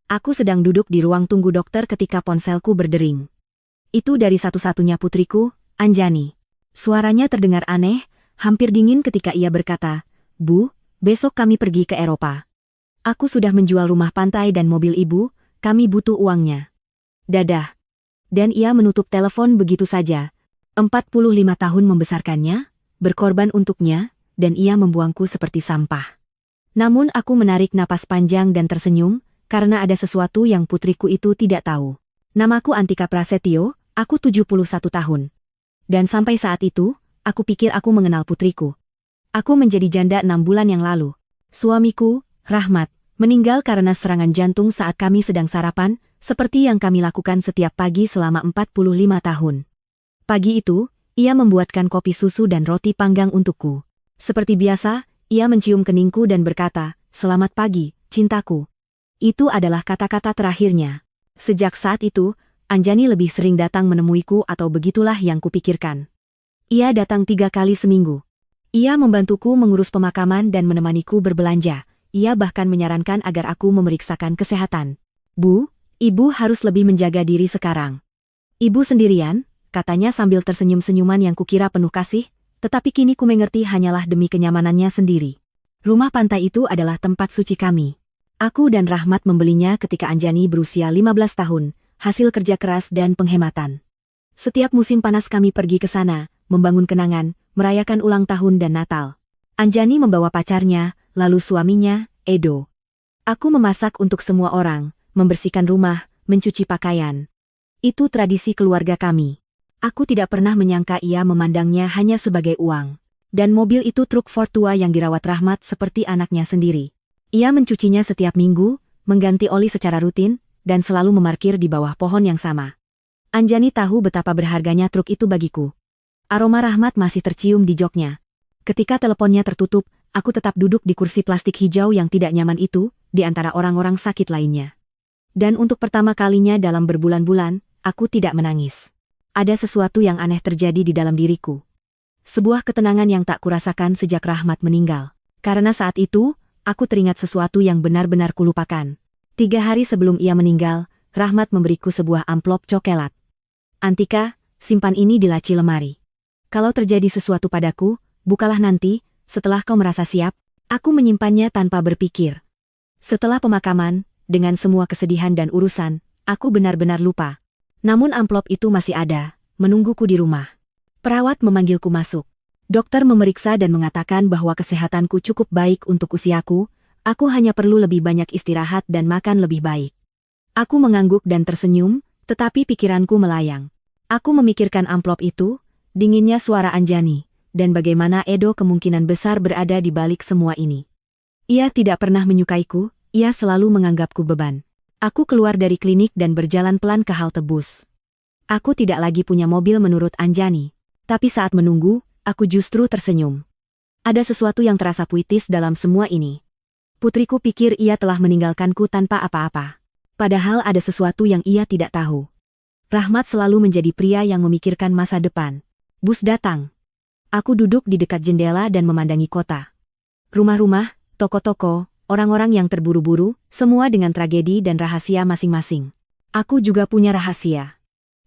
Aku sedang duduk di ruang tunggu dokter ketika ponselku berdering. Itu dari satu-satunya putriku, Anjani. Suaranya terdengar aneh, hampir dingin ketika ia berkata, "Bu, besok kami pergi ke Eropa. Aku sudah menjual rumah pantai dan mobil ibu, kami butuh uangnya." Dadah. Dan ia menutup telepon begitu saja. 45 tahun membesarkannya, berkorban untuknya, dan ia membuangku seperti sampah. Namun aku menarik napas panjang dan tersenyum, karena ada sesuatu yang putriku itu tidak tahu. Namaku Antika Prasetyo, aku 71 tahun. Dan sampai saat itu, aku pikir aku mengenal putriku. Aku menjadi janda 6 bulan yang lalu. Suamiku, Rahmat, meninggal karena serangan jantung saat kami sedang sarapan, seperti yang kami lakukan setiap pagi selama 45 tahun. Pagi itu, ia membuatkan kopi susu dan roti panggang untukku. Seperti biasa, ia mencium keningku dan berkata, "Selamat pagi, cintaku." Itu adalah kata-kata terakhirnya. Sejak saat itu, Anjani lebih sering datang menemuiku atau begitulah yang kupikirkan. Ia datang 3 kali seminggu. Ia membantuku mengurus pemakaman dan menemaniku berbelanja. Ia bahkan menyarankan agar aku memeriksakan kesehatan. "Bu, ibu harus lebih menjaga diri sekarang." "Ibu sendirian?" katanya sambil tersenyum-senyuman yang kukira penuh kasih, tetapi kini ku mengerti hanyalah demi kenyamanannya sendiri. Rumah pantai itu adalah tempat suci kami. Aku dan Rahmat membelinya ketika Anjani berusia 15 tahun, hasil kerja keras dan penghematan. Setiap musim panas kami pergi ke sana, membangun kenangan, merayakan ulang tahun dan Natal. Anjani membawa pacarnya, lalu suaminya, Edo. Aku memasak untuk semua orang, membersihkan rumah, mencuci pakaian. Itu tradisi keluarga kami. Aku tidak pernah menyangka ia memandangnya hanya sebagai uang. Dan mobil itu truk Ford tua yang dirawat Rahmat seperti anaknya sendiri. Ia mencucinya setiap minggu, mengganti oli secara rutin, dan selalu memarkir di bawah pohon yang sama. Anjani tahu betapa berharganya truk itu bagiku. Aroma Rahmat masih tercium di joknya. Ketika teleponnya tertutup, aku tetap duduk di kursi plastik hijau yang tidak nyaman itu, di antara orang-orang sakit lainnya. Dan untuk pertama kalinya dalam berbulan-bulan, aku tidak menangis. Ada sesuatu yang aneh terjadi di dalam diriku. Sebuah ketenangan yang tak kurasakan sejak Rahmat meninggal. Karena saat itu, aku teringat sesuatu yang benar-benar kulupakan. 3 hari sebelum ia meninggal, Rahmat memberiku sebuah amplop coklat. "Antika, simpan ini di laci lemari. Kalau terjadi sesuatu padaku, bukalah nanti, setelah kau merasa siap." Aku menyimpannya tanpa berpikir. Setelah pemakaman, dengan semua kesedihan dan urusan, aku benar-benar lupa. Namun amplop itu masih ada, menungguku di rumah. Perawat memanggilku masuk. Dokter memeriksa dan mengatakan bahwa kesehatanku cukup baik untuk usiaku, aku hanya perlu lebih banyak istirahat dan makan lebih baik. Aku mengangguk dan tersenyum, tetapi pikiranku melayang. Aku memikirkan amplop itu, dinginnya suara Anjani, dan bagaimana Edo kemungkinan besar berada di balik semua ini. Ia tidak pernah menyukaiku, ia selalu menganggapku beban. Aku keluar dari klinik dan berjalan pelan ke halte bus. Aku tidak lagi punya mobil menurut Anjani. Tapi saat menunggu, aku justru tersenyum. Ada sesuatu yang terasa puitis dalam semua ini. Putriku pikir ia telah meninggalkanku tanpa apa-apa. Padahal ada sesuatu yang ia tidak tahu. Rahmat selalu menjadi pria yang memikirkan masa depan. Bus datang. Aku duduk di dekat jendela dan memandangi kota. Rumah-rumah, toko-toko, orang-orang yang terburu-buru, semua dengan tragedi dan rahasia masing-masing. Aku juga punya rahasia.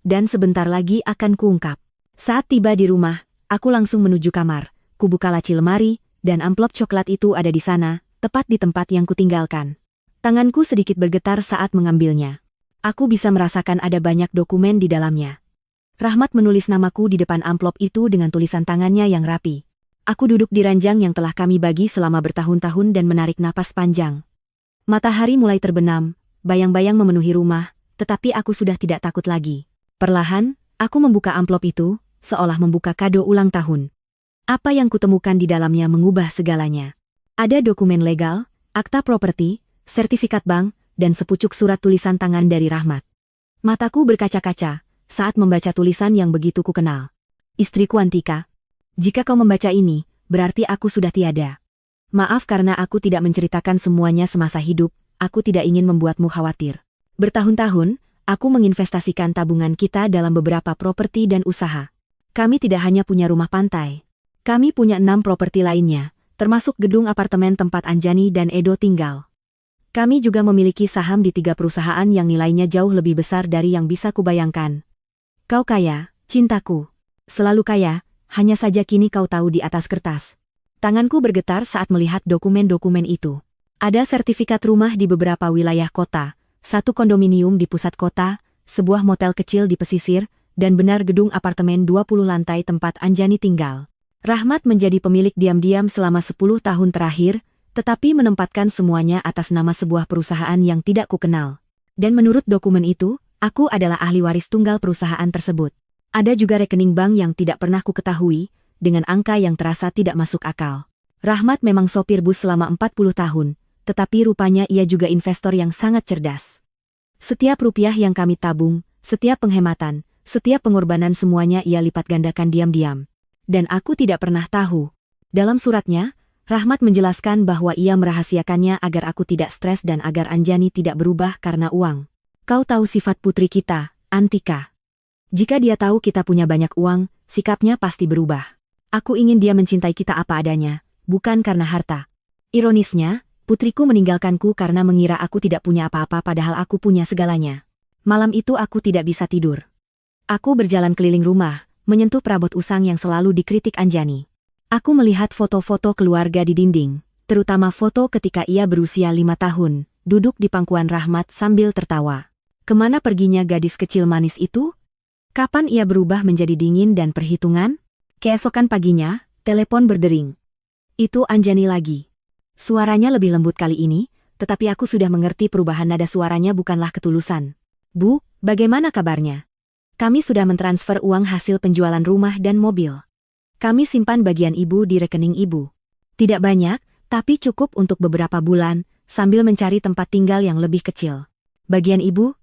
Dan sebentar lagi akan kuungkap. Saat tiba di rumah, aku langsung menuju kamar. Kubuka laci lemari, dan amplop coklat itu ada di sana, tepat di tempat yang kutinggalkan. Tanganku sedikit bergetar saat mengambilnya. Aku bisa merasakan ada banyak dokumen di dalamnya. Rahmat menulis namaku di depan amplop itu dengan tulisan tangannya yang rapi. Aku duduk di ranjang yang telah kami bagi selama bertahun-tahun dan menarik napas panjang. Matahari mulai terbenam, bayang-bayang memenuhi rumah, tetapi aku sudah tidak takut lagi. Perlahan, aku membuka amplop itu, seolah membuka kado ulang tahun. Apa yang kutemukan di dalamnya mengubah segalanya. Ada dokumen legal, akta properti, sertifikat bank, dan sepucuk surat tulisan tangan dari Rahmat. Mataku berkaca-kaca saat membaca tulisan yang begitu kukenal. "Istriku Antika, jika kau membaca ini, berarti aku sudah tiada. Maaf karena aku tidak menceritakan semuanya semasa hidup, aku tidak ingin membuatmu khawatir. Bertahun-tahun, aku menginvestasikan tabungan kita dalam beberapa properti dan usaha. Kami tidak hanya punya rumah pantai. Kami punya 6 properti lainnya, termasuk gedung apartemen tempat Anjani dan Edo tinggal. Kami juga memiliki saham di 3 perusahaan yang nilainya jauh lebih besar dari yang bisa kubayangkan. Kau kaya, cintaku. Selalu kaya, hanya saja kini kau tahu di atas kertas. Tanganku bergetar saat melihat dokumen-dokumen itu. Ada sertifikat rumah di beberapa wilayah kota, 1 kondominium di pusat kota, sebuah motel kecil di pesisir, dan benar gedung apartemen 20 lantai tempat Anjani tinggal. Rahmat menjadi pemilik diam-diam selama 10 tahun terakhir, tetapi menempatkan semuanya atas nama sebuah perusahaan yang tidak kukenal. Dan menurut dokumen itu, aku adalah ahli waris tunggal perusahaan tersebut. Ada juga rekening bank yang tidak pernah kuketahui, dengan angka yang terasa tidak masuk akal. Rahmat memang sopir bus selama 40 tahun, tetapi rupanya ia juga investor yang sangat cerdas. Setiap rupiah yang kami tabung, setiap penghematan, setiap pengorbanan semuanya ia lipat gandakan diam-diam. Dan aku tidak pernah tahu. Dalam suratnya, Rahmat menjelaskan bahwa ia merahasiakannya agar aku tidak stres dan agar Anjani tidak berubah karena uang. Kau tahu sifat putri kita, Antika. Jika dia tahu kita punya banyak uang, sikapnya pasti berubah. Aku ingin dia mencintai kita apa adanya, bukan karena harta. Ironisnya, putriku meninggalkanku karena mengira aku tidak punya apa-apa padahal aku punya segalanya. Malam itu aku tidak bisa tidur. Aku berjalan keliling rumah, menyentuh perabot usang yang selalu dikritik Anjani. Aku melihat foto-foto keluarga di dinding, terutama foto ketika ia berusia 5 tahun, duduk di pangkuan Rahmat sambil tertawa. Kemana perginya gadis kecil manis itu? Kapan ia berubah menjadi dingin dan perhitungan? Keesokan paginya, telepon berdering. Itu Anjani lagi. Suaranya lebih lembut kali ini, tetapi aku sudah mengerti perubahan nada suaranya bukanlah ketulusan. Bu, bagaimana kabarnya? Kami sudah mentransfer uang hasil penjualan rumah dan mobil. Kami simpan bagian ibu di rekening ibu. Tidak banyak, tapi cukup untuk beberapa bulan, sambil mencari tempat tinggal yang lebih kecil. Bagian ibu?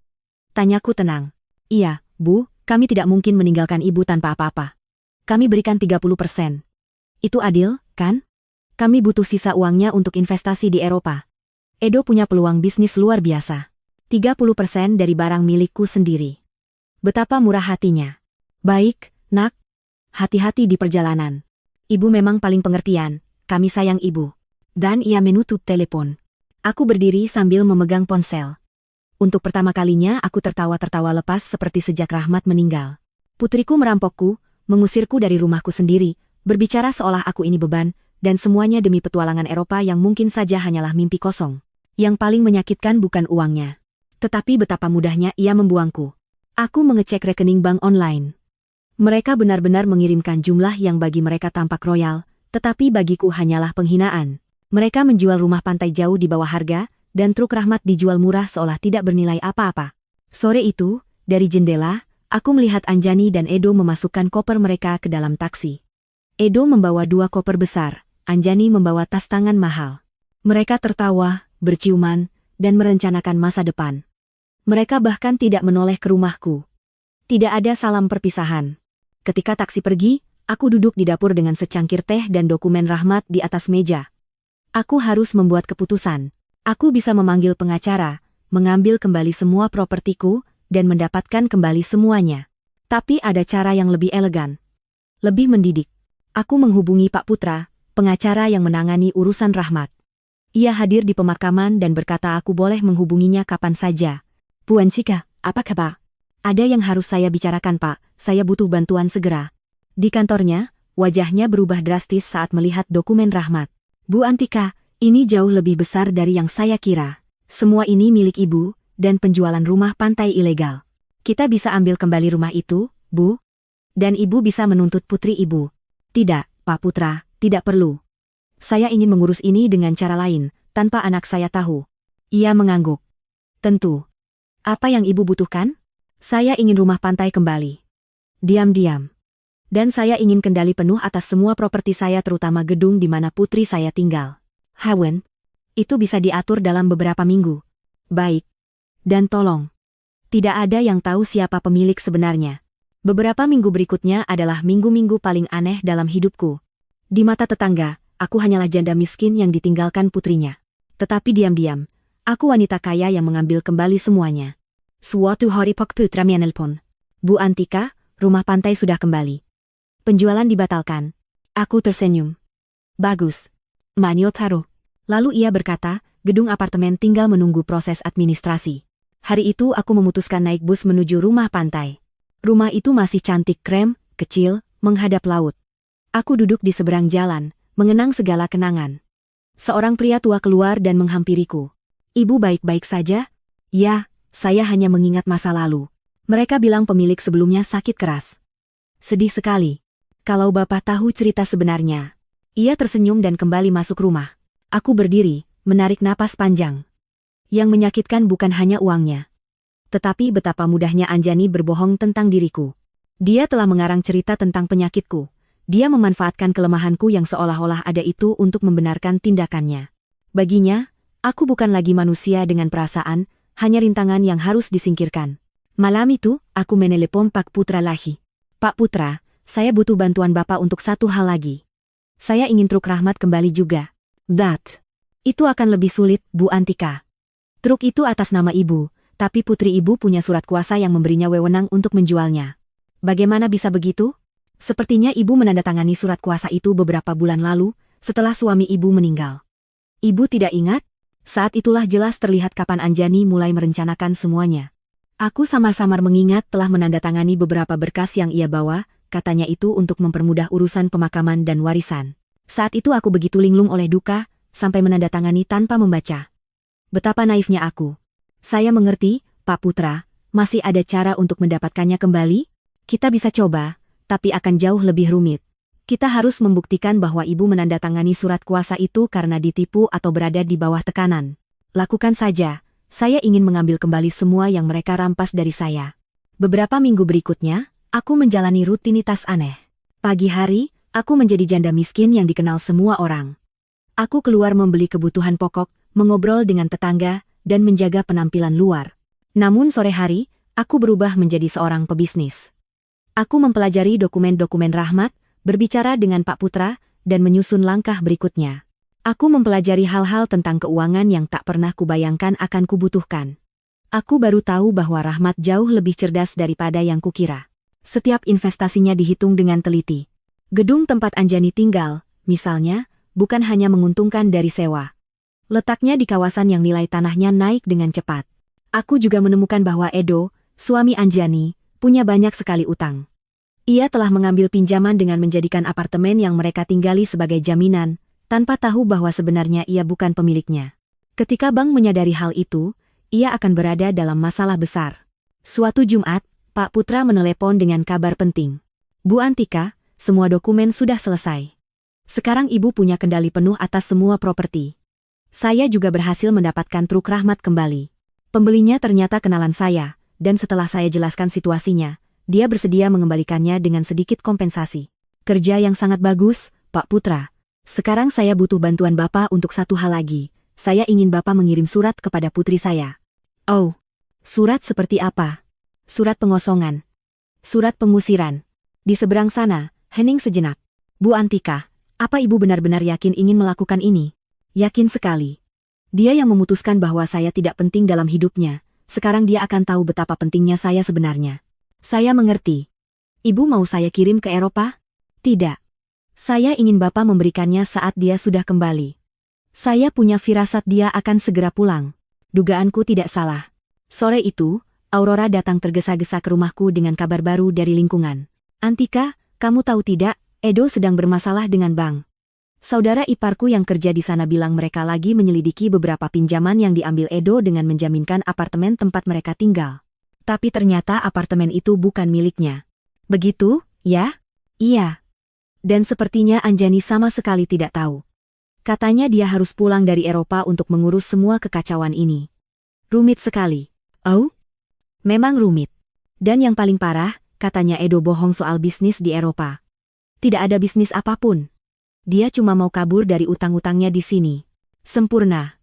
Tanyaku tenang. Iya, Bu, kami tidak mungkin meninggalkan ibu tanpa apa-apa. Kami berikan 30%. Itu adil, kan? Kami butuh sisa uangnya untuk investasi di Eropa. Edo punya peluang bisnis luar biasa. 30% dari barang milikku sendiri. Betapa murah hatinya. Baik, nak. Hati-hati di perjalanan. Ibu memang paling pengertian, kami sayang ibu. Dan ia menutup telepon. Aku berdiri sambil memegang ponsel. Untuk pertama kalinya aku tertawa-tertawa lepas seperti sejak Rahmat meninggal. Putriku merampokku, mengusirku dari rumahku sendiri, berbicara seolah aku ini beban, dan semuanya demi petualangan Eropa yang mungkin saja hanyalah mimpi kosong. Yang paling menyakitkan bukan uangnya, tetapi betapa mudahnya ia membuangku. Aku mengecek rekening bank online. Mereka benar-benar mengirimkan jumlah yang bagi mereka tampak royal, tetapi bagiku hanyalah penghinaan. Mereka menjual rumah pantai jauh di bawah harga, dan truk Rahmat dijual murah seolah tidak bernilai apa-apa. Sore itu, dari jendela, aku melihat Anjani dan Edo memasukkan koper mereka ke dalam taksi. Edo membawa 2 koper besar, Anjani membawa tas tangan mahal. Mereka tertawa, berciuman, dan merencanakan masa depan. Mereka bahkan tidak menoleh ke rumahku. Tidak ada salam perpisahan. Ketika taksi pergi, aku duduk di dapur dengan secangkir teh dan dokumen Rahmat di atas meja. Aku harus membuat keputusan. Aku bisa memanggil pengacara, mengambil kembali semua propertiku, dan mendapatkan kembali semuanya. Tapi ada cara yang lebih elegan. Lebih mendidik. Aku menghubungi Pak Putra, pengacara yang menangani urusan Rahmat. Ia hadir di pemakaman dan berkata aku boleh menghubunginya kapan saja. Puan Cika, apa kabar? Ada yang harus saya bicarakan Pak, saya butuh bantuan segera. Di kantornya, wajahnya berubah drastis saat melihat dokumen Rahmat. Bu Antika, ini jauh lebih besar dari yang saya kira. Semua ini milik ibu, dan penjualan rumah pantai ilegal. Kita bisa ambil kembali rumah itu, Bu? Dan ibu bisa menuntut putri ibu. Tidak, Pak Putra, tidak perlu. Saya ingin mengurus ini dengan cara lain, tanpa anak saya tahu. Ia mengangguk. Tentu. Apa yang ibu butuhkan? Saya ingin rumah pantai kembali. Diam-diam. Dan saya ingin kendali penuh atas semua properti saya terutama gedung di mana putri saya tinggal. Hawen, itu bisa diatur dalam beberapa minggu. Baik. Dan tolong. Tidak ada yang tahu siapa pemilik sebenarnya. Beberapa minggu berikutnya adalah minggu-minggu paling aneh dalam hidupku. Di mata tetangga, aku hanyalah janda miskin yang ditinggalkan putrinya. Tetapi diam-diam, aku wanita kaya yang mengambil kembali semuanya. Suatu hari Pak Putra menelpon. Bu Antika, rumah pantai sudah kembali. Penjualan dibatalkan. Aku tersenyum. Bagus. Manyo Taro. Lalu ia berkata, Gedung apartemen tinggal menunggu proses administrasi. Hari itu aku memutuskan naik bus menuju rumah pantai. Rumah itu masih cantik krem, kecil, menghadap laut. Aku duduk di seberang jalan, mengenang segala kenangan. Seorang pria tua keluar dan menghampiriku. Ibu baik-baik saja? Ya, saya hanya mengingat masa lalu. Mereka bilang pemilik sebelumnya sakit keras. Sedih sekali. Kalau Bapak tahu cerita sebenarnya. Ia tersenyum dan kembali masuk rumah. Aku berdiri, menarik napas panjang. Yang menyakitkan bukan hanya uangnya, tetapi betapa mudahnya Anjani berbohong tentang diriku. Dia telah mengarang cerita tentang penyakitku. Dia memanfaatkan kelemahanku yang seolah-olah ada itu untuk membenarkan tindakannya. Baginya, aku bukan lagi manusia dengan perasaan, hanya rintangan yang harus disingkirkan. Malam itu, aku menelepon Pak Putra lagi. Pak Putra, saya butuh bantuan Bapak untuk satu hal lagi. Saya ingin truk Rahmat kembali juga. Itu akan lebih sulit, Bu Antika. Truk itu atas nama Ibu, tapi putri Ibu punya surat kuasa yang memberinya wewenang untuk menjualnya. Bagaimana bisa begitu? Sepertinya Ibu menandatangani surat kuasa itu beberapa bulan lalu, setelah suami Ibu meninggal. Ibu tidak ingat? Saat itulah jelas terlihat kapan Anjani mulai merencanakan semuanya. Aku samar-samar mengingat telah menandatangani beberapa berkas yang ia bawa, katanya itu untuk mempermudah urusan pemakaman dan warisan. Saat itu aku begitu linglung oleh duka, sampai menandatangani tanpa membaca. Betapa naifnya aku. Saya mengerti, Pak Putra, masih ada cara untuk mendapatkannya kembali? Kita bisa coba, tapi akan jauh lebih rumit. Kita harus membuktikan bahwa Ibu menandatangani surat kuasa itu karena ditipu atau berada di bawah tekanan. Lakukan saja, saya ingin mengambil kembali semua yang mereka rampas dari saya. Beberapa minggu berikutnya, aku menjalani rutinitas aneh. Pagi hari, aku menjadi janda miskin yang dikenal semua orang. Aku keluar membeli kebutuhan pokok, mengobrol dengan tetangga, dan menjaga penampilan luar. Namun sore hari, aku berubah menjadi seorang pebisnis. Aku mempelajari dokumen-dokumen Rahmat, berbicara dengan Pak Putra, dan menyusun langkah berikutnya. Aku mempelajari hal-hal tentang keuangan yang tak pernah kubayangkan akan kubutuhkan. Aku baru tahu bahwa Rahmat jauh lebih cerdas daripada yang kukira. Setiap investasinya dihitung dengan teliti. Gedung tempat Anjani tinggal, misalnya, bukan hanya menguntungkan dari sewa. Letaknya di kawasan yang nilai tanahnya naik dengan cepat. Aku juga menemukan bahwa Edo, suami Anjani, punya banyak sekali utang. Ia telah mengambil pinjaman dengan menjadikan apartemen yang mereka tinggali sebagai jaminan, tanpa tahu bahwa sebenarnya ia bukan pemiliknya. Ketika bank menyadari hal itu, ia akan berada dalam masalah besar. Suatu Jumat, Pak Putra menelepon dengan kabar penting. Bu Antika, semua dokumen sudah selesai. Sekarang Ibu punya kendali penuh atas semua properti. Saya juga berhasil mendapatkan truk Rahmat kembali. Pembelinya ternyata kenalan saya, dan setelah saya jelaskan situasinya, dia bersedia mengembalikannya dengan sedikit kompensasi. Kerja yang sangat bagus, Pak Putra. Sekarang saya butuh bantuan Bapak untuk satu hal lagi. Saya ingin Bapak mengirim surat kepada putri saya. Oh, surat seperti apa? Surat pengosongan. Surat pengusiran. Di seberang sana, hening sejenak. Bu Antika, apa Ibu benar-benar yakin ingin melakukan ini? Yakin sekali. Dia yang memutuskan bahwa saya tidak penting dalam hidupnya. Sekarang dia akan tahu betapa pentingnya saya sebenarnya. Saya mengerti. Ibu mau saya kirim ke Eropa? Tidak. Saya ingin Bapak memberikannya saat dia sudah kembali. Saya punya firasat dia akan segera pulang. Dugaanku tidak salah. Sore itu, Aurora datang tergesa-gesa ke rumahku dengan kabar baru dari lingkungan. Antika, kamu tahu tidak, Edo sedang bermasalah dengan bank. Saudara iparku yang kerja di sana bilang mereka lagi menyelidiki beberapa pinjaman yang diambil Edo dengan menjaminkan apartemen tempat mereka tinggal. Tapi ternyata apartemen itu bukan miliknya. Begitu, ya? Iya. Dan sepertinya Anjani sama sekali tidak tahu. Katanya dia harus pulang dari Eropa untuk mengurus semua kekacauan ini. Rumit sekali. Oh? Memang rumit. Dan yang paling parah, katanya Edo bohong soal bisnis di Eropa. Tidak ada bisnis apapun. Dia cuma mau kabur dari utang-utangnya di sini. Sempurna.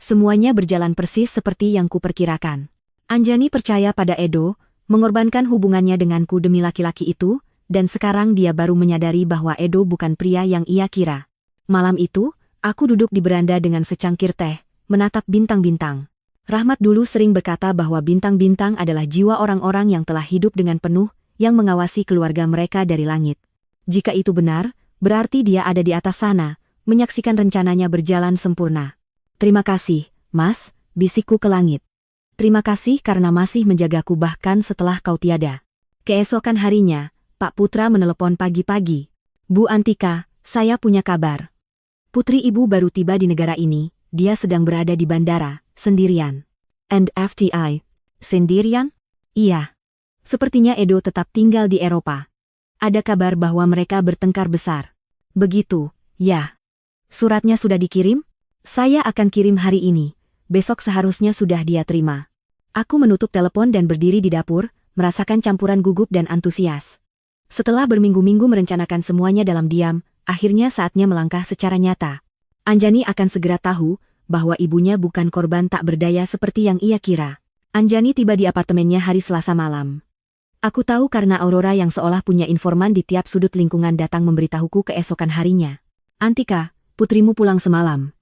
Semuanya berjalan persis seperti yang kuperkirakan. Anjani percaya pada Edo, mengorbankan hubungannya denganku demi laki-laki itu, dan sekarang dia baru menyadari bahwa Edo bukan pria yang ia kira. Malam itu, aku duduk di beranda dengan secangkir teh, menatap bintang-bintang. Rahmat dulu sering berkata bahwa bintang-bintang adalah jiwa orang-orang yang telah hidup dengan penuh, yang mengawasi keluarga mereka dari langit. Jika itu benar, berarti dia ada di atas sana, menyaksikan rencananya berjalan sempurna. Terima kasih, Mas, bisikku ke langit. Terima kasih karena masih menjagaku bahkan setelah kau tiada. Keesokan harinya, Pak Putra menelepon pagi-pagi. Bu Antika, saya punya kabar. Putri ibu baru tiba di negara ini, dia sedang berada di bandara, sendirian. And FTI, sendirian? Iya. Sepertinya Edo tetap tinggal di Eropa. Ada kabar bahwa mereka bertengkar besar. Begitu, ya. Suratnya sudah dikirim? Saya akan kirim hari ini. Besok seharusnya sudah dia terima. Aku menutup telepon dan berdiri di dapur, merasakan campuran gugup dan antusias. Setelah berminggu-minggu merencanakan semuanya dalam diam, akhirnya saatnya melangkah secara nyata. Anjani akan segera tahu bahwa ibunya bukan korban tak berdaya seperti yang ia kira. Anjani tiba di apartemennya hari Selasa malam. Aku tahu karena Aurora yang seolah punya informan di tiap sudut lingkungan datang memberitahuku keesokan harinya. Antika, putrimu pulang semalam.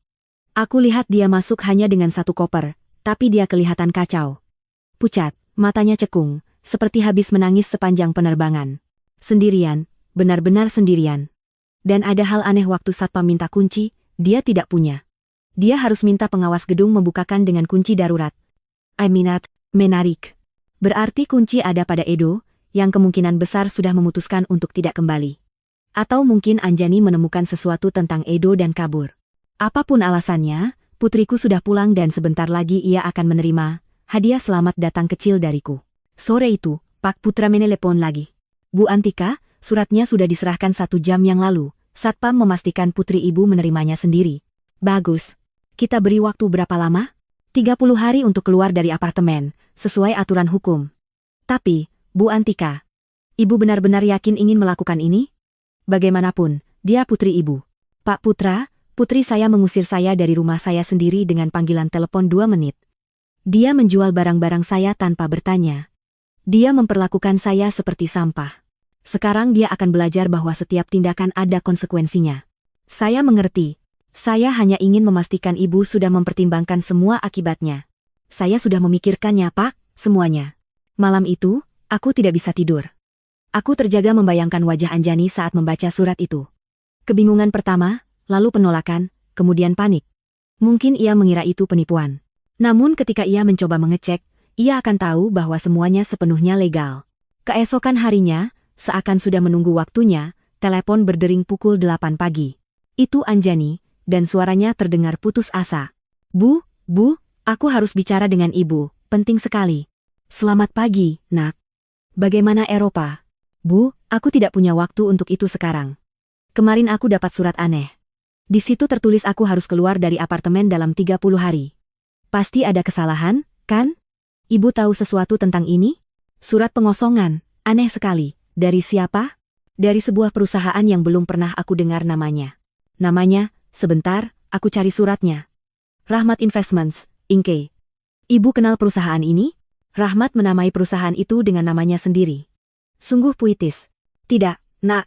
Aku lihat dia masuk hanya dengan satu koper, tapi dia kelihatan kacau. Pucat, matanya cekung, seperti habis menangis sepanjang penerbangan. Sendirian, benar-benar sendirian. Dan ada hal aneh waktu satpam minta kunci, dia tidak punya. Dia harus minta pengawas gedung membukakan dengan kunci darurat. Menarik. Berarti kunci ada pada Edo, yang kemungkinan besar sudah memutuskan untuk tidak kembali. Atau mungkin Anjani menemukan sesuatu tentang Edo dan kabur. Apapun alasannya, putriku sudah pulang dan sebentar lagi ia akan menerima hadiah selamat datang kecil dariku. Sore itu, Pak Putra menelepon lagi. Bu Antika, suratnya sudah diserahkan 1 jam yang lalu. Satpam memastikan putri ibu menerimanya sendiri. Bagus. Kita beri waktu berapa lama? 30 hari untuk keluar dari apartemen, sesuai aturan hukum. Tapi, Bu Antika, ibu benar-benar yakin ingin melakukan ini? Bagaimanapun, dia putri ibu. Pak Putra, putri saya mengusir saya dari rumah saya sendiri dengan panggilan telepon 2 menit. Dia menjual barang-barang saya tanpa bertanya. Dia memperlakukan saya seperti sampah. Sekarang dia akan belajar bahwa setiap tindakan ada konsekuensinya. Saya mengerti. Saya hanya ingin memastikan ibu sudah mempertimbangkan semua akibatnya. Saya sudah memikirkannya, Pak, semuanya. Malam itu, aku tidak bisa tidur. Aku terjaga membayangkan wajah Anjani saat membaca surat itu. Kebingungan pertama, lalu penolakan, kemudian panik. Mungkin ia mengira itu penipuan. Namun ketika ia mencoba mengecek, ia akan tahu bahwa semuanya sepenuhnya legal. Keesokan harinya, seakan sudah menunggu waktunya, telepon berdering pukul 8 pagi. Itu Anjani, dan suaranya terdengar putus asa. Bu, aku harus bicara dengan ibu, penting sekali. Selamat pagi, nak. Bagaimana Eropa? Bu, aku tidak punya waktu untuk itu sekarang. Kemarin aku dapat surat aneh. Di situ tertulis aku harus keluar dari apartemen dalam 30 hari. Pasti ada kesalahan, kan? Ibu tahu sesuatu tentang ini? Surat pengosongan, aneh sekali. Dari siapa? Dari sebuah perusahaan yang belum pernah aku dengar namanya. Namanya, sebentar, aku cari suratnya. Rahmat Investments, Inc. Ibu kenal perusahaan ini? Rahmat menamai perusahaan itu dengan namanya sendiri. Sungguh puitis. Tidak, nak.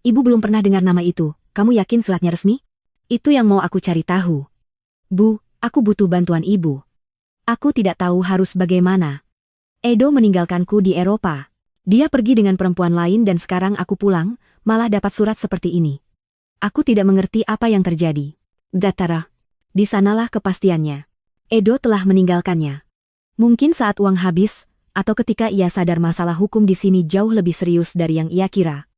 Ibu belum pernah dengar nama itu. Kamu yakin suratnya resmi? Itu yang mau aku cari tahu. Bu, aku butuh bantuan ibu. Aku tidak tahu harus bagaimana. Edo meninggalkanku di Eropa. Dia pergi dengan perempuan lain dan sekarang aku pulang, malah dapat surat seperti ini. Aku tidak mengerti apa yang terjadi. Datara. Di sanalah kepastiannya. Edo telah meninggalkannya. Mungkin saat uang habis, atau ketika ia sadar masalah hukum di sini jauh lebih serius dari yang ia kira.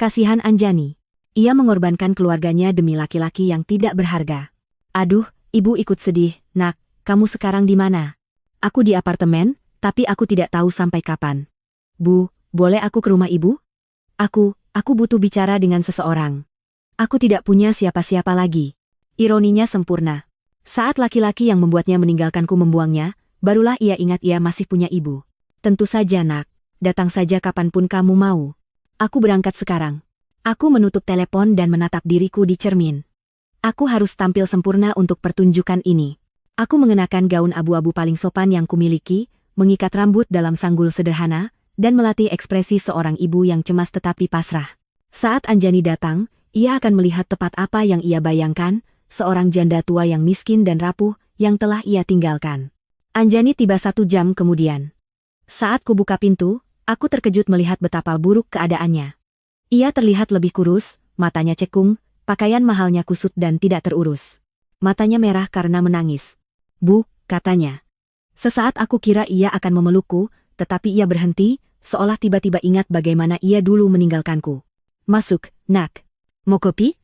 Kasihan Anjani. Ia mengorbankan keluarganya demi laki-laki yang tidak berharga. Aduh, ibu ikut sedih, nak. Kamu sekarang di mana? Aku di apartemen, tapi aku tidak tahu sampai kapan. Bu, boleh aku ke rumah ibu? Aku butuh bicara dengan seseorang. Aku tidak punya siapa-siapa lagi. Ironinya sempurna. Saat laki-laki yang membuatnya meninggalkanku membuangnya, barulah ia ingat ia masih punya ibu. Tentu saja, nak. Datang saja kapanpun kamu mau. Aku berangkat sekarang. Aku menutup telepon dan menatap diriku di cermin. Aku harus tampil sempurna untuk pertunjukan ini. Aku mengenakan gaun abu-abu paling sopan yang kumiliki, mengikat rambut dalam sanggul sederhana, dan melatih ekspresi seorang ibu yang cemas tetapi pasrah. Saat Anjani datang, ia akan melihat tepat apa yang ia bayangkan, seorang janda tua yang miskin dan rapuh, yang telah ia tinggalkan. Anjani tiba 1 jam kemudian. Saat kubuka pintu, aku terkejut melihat betapa buruk keadaannya. Ia terlihat lebih kurus, matanya cekung, pakaian mahalnya kusut dan tidak terurus. Matanya merah karena menangis. Bu, katanya. Sesaat aku kira ia akan memelukku, tetapi ia berhenti, seolah tiba-tiba ingat bagaimana ia dulu meninggalkanku. Masuk, nak. Mau kopi?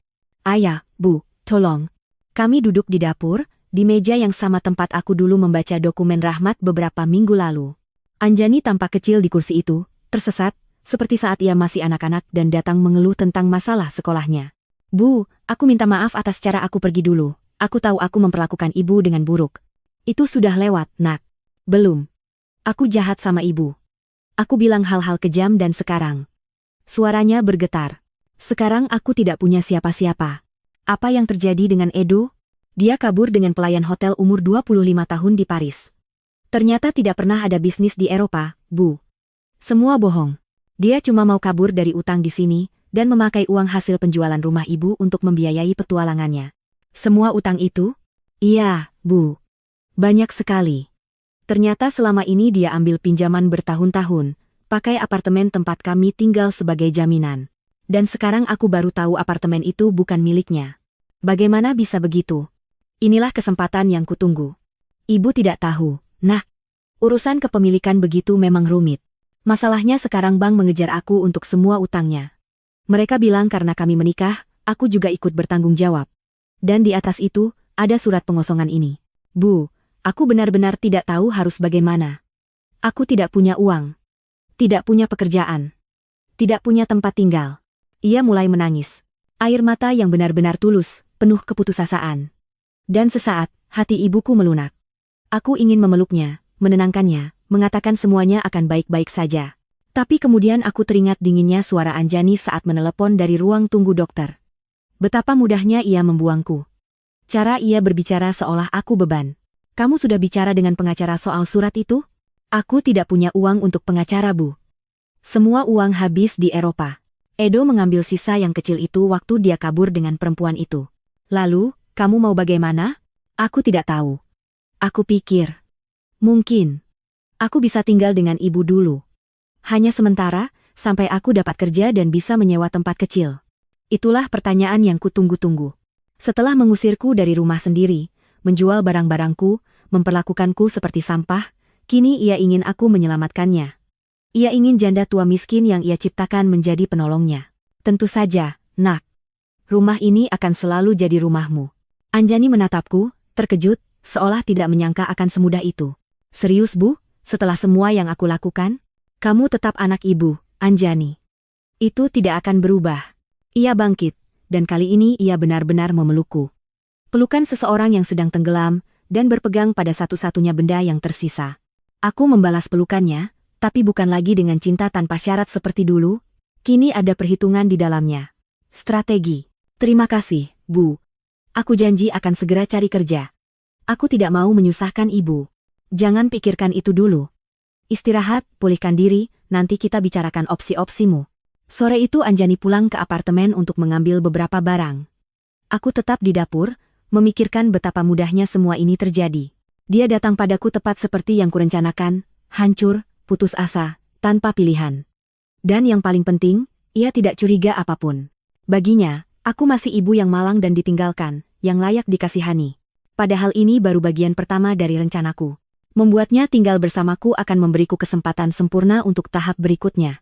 Ayah, Bu, tolong. Kami duduk di dapur, di meja yang sama tempat aku dulu membaca dokumen Rahmat beberapa minggu lalu. Anjani tampak kecil di kursi itu, tersesat, seperti saat ia masih anak-anak dan datang mengeluh tentang masalah sekolahnya. Bu, aku minta maaf atas cara aku pergi dulu. Aku tahu aku memperlakukan ibu dengan buruk. Itu sudah lewat, nak. Belum. Aku jahat sama ibu. Aku bilang hal-hal kejam dan sekarang. Suaranya bergetar. Sekarang aku tidak punya siapa-siapa. Apa yang terjadi dengan Edo? Dia kabur dengan pelayan hotel umur 25 tahun di Paris. Ternyata tidak pernah ada bisnis di Eropa, Bu. Semua bohong. Dia cuma mau kabur dari utang di sini, dan memakai uang hasil penjualan rumah ibu untuk membiayai petualangannya. Semua utang itu? Iya, Bu. Banyak sekali. Ternyata selama ini dia ambil pinjaman bertahun-tahun, pakai apartemen tempat kami tinggal sebagai jaminan. Dan sekarang aku baru tahu apartemen itu bukan miliknya. Bagaimana bisa begitu? Inilah kesempatan yang kutunggu. Ibu tidak tahu, nah. Urusan kepemilikan begitu memang rumit. Masalahnya sekarang bank mengejar aku untuk semua utangnya. Mereka bilang karena kami menikah, aku juga ikut bertanggung jawab. Dan di atas itu, ada surat pengosongan ini. Bu, aku benar-benar tidak tahu harus bagaimana. Aku tidak punya uang. Tidak punya pekerjaan. Tidak punya tempat tinggal. Ia mulai menangis. Air mata yang benar-benar tulus, penuh keputusasaan. Dan sesaat, hati ibuku melunak. Aku ingin memeluknya, menenangkannya, mengatakan semuanya akan baik-baik saja. Tapi kemudian aku teringat dinginnya suara Anjani saat menelepon dari ruang tunggu dokter. Betapa mudahnya ia membuangku. Cara ia berbicara seolah aku beban. Kamu sudah bicara dengan pengacara soal surat itu? Aku tidak punya uang untuk pengacara, Bu. Semua uang habis di Eropa. Edo mengambil sisa yang kecil itu waktu dia kabur dengan perempuan itu. Lalu, kamu mau bagaimana? Aku tidak tahu. Aku pikir. Mungkin. Aku bisa tinggal dengan ibu dulu. Hanya sementara, sampai aku dapat kerja dan bisa menyewa tempat kecil. Itulah pertanyaan yang kutunggu-tunggu. Setelah mengusirku dari rumah sendiri, menjual barang-barangku, memperlakukanku seperti sampah, kini ia ingin aku menyelamatkannya. Ia ingin janda tua miskin yang ia ciptakan menjadi penolongnya. Tentu saja, nak. Rumah ini akan selalu jadi rumahmu. Anjani menatapku, terkejut, seolah tidak menyangka akan semudah itu. Serius, Bu? Setelah semua yang aku lakukan? Kamu tetap anak ibu, Anjani. Itu tidak akan berubah. Ia bangkit, dan kali ini ia benar-benar memelukku. Pelukan seseorang yang sedang tenggelam, dan berpegang pada satu-satunya benda yang tersisa. Aku membalas pelukannya, tapi bukan lagi dengan cinta tanpa syarat seperti dulu. Kini ada perhitungan di dalamnya. Strategi. Terima kasih, Bu. Aku janji akan segera cari kerja. Aku tidak mau menyusahkan ibu. Jangan pikirkan itu dulu. Istirahat, pulihkan diri, nanti kita bicarakan opsi-opsimu. Sore itu Anjani pulang ke apartemen untuk mengambil beberapa barang. Aku tetap di dapur, memikirkan betapa mudahnya semua ini terjadi. Dia datang padaku tepat seperti yang kurencanakan, hancur, putus asa, tanpa pilihan. Dan yang paling penting, ia tidak curiga apapun. Baginya, aku masih ibu yang malang dan ditinggalkan, yang layak dikasihani. Padahal ini baru bagian pertama dari rencanaku. Membuatnya tinggal bersamaku akan memberiku kesempatan sempurna untuk tahap berikutnya.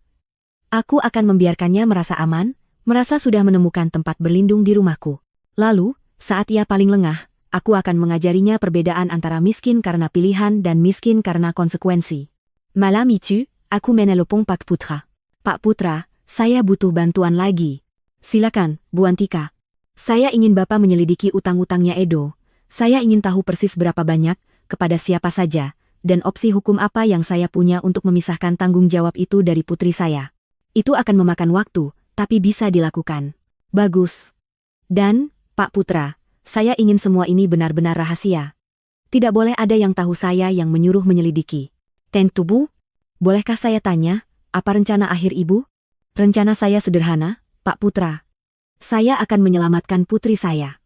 Aku akan membiarkannya merasa aman, merasa sudah menemukan tempat berlindung di rumahku. Lalu, saat ia paling lengah, aku akan mengajarinya perbedaan antara miskin karena pilihan dan miskin karena konsekuensi. Malam itu, aku menelpon Pak Putra. Pak Putra, saya butuh bantuan lagi. Silakan, Bu Antika. Saya ingin Bapak menyelidiki utang-utangnya Edo. Saya ingin tahu persis berapa banyak, kepada siapa saja, dan opsi hukum apa yang saya punya untuk memisahkan tanggung jawab itu dari putri saya. Itu akan memakan waktu, tapi bisa dilakukan. Bagus. Dan, Pak Putra, saya ingin semua ini benar-benar rahasia. Tidak boleh ada yang tahu saya yang menyuruh menyelidiki. Tentu, Bu. Bolehkah saya tanya, apa rencana akhir Ibu? Rencana saya sederhana, Pak Putra. Saya akan menyelamatkan putri saya.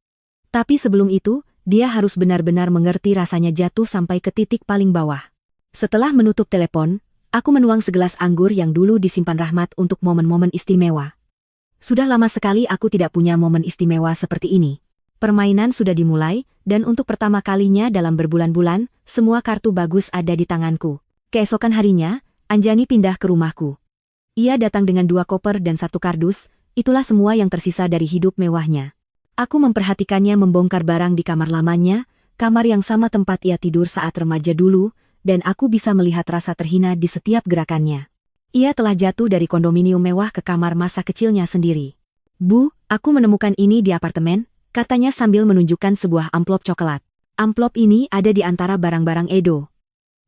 Tapi sebelum itu, dia harus benar-benar mengerti rasanya jatuh sampai ke titik paling bawah. Setelah menutup telepon, aku menuang segelas anggur yang dulu disimpan Rahmat untuk momen-momen istimewa. Sudah lama sekali aku tidak punya momen istimewa seperti ini. Permainan sudah dimulai, Dan untuk pertama kalinya dalam berbulan-bulan, semua kartu bagus ada di tanganku. Keesokan harinya, Anjani pindah ke rumahku. Ia datang dengan 2 koper dan 1 kardus, itulah semua yang tersisa dari hidup mewahnya. Aku memperhatikannya membongkar barang di kamar lamanya, kamar yang sama tempat ia tidur saat remaja dulu, dan aku bisa melihat rasa terhina di setiap gerakannya. Ia telah jatuh dari kondominium mewah ke kamar masa kecilnya sendiri. Bu, aku menemukan ini di apartemen, katanya sambil menunjukkan sebuah amplop coklat. Amplop ini ada di antara barang-barang Edo.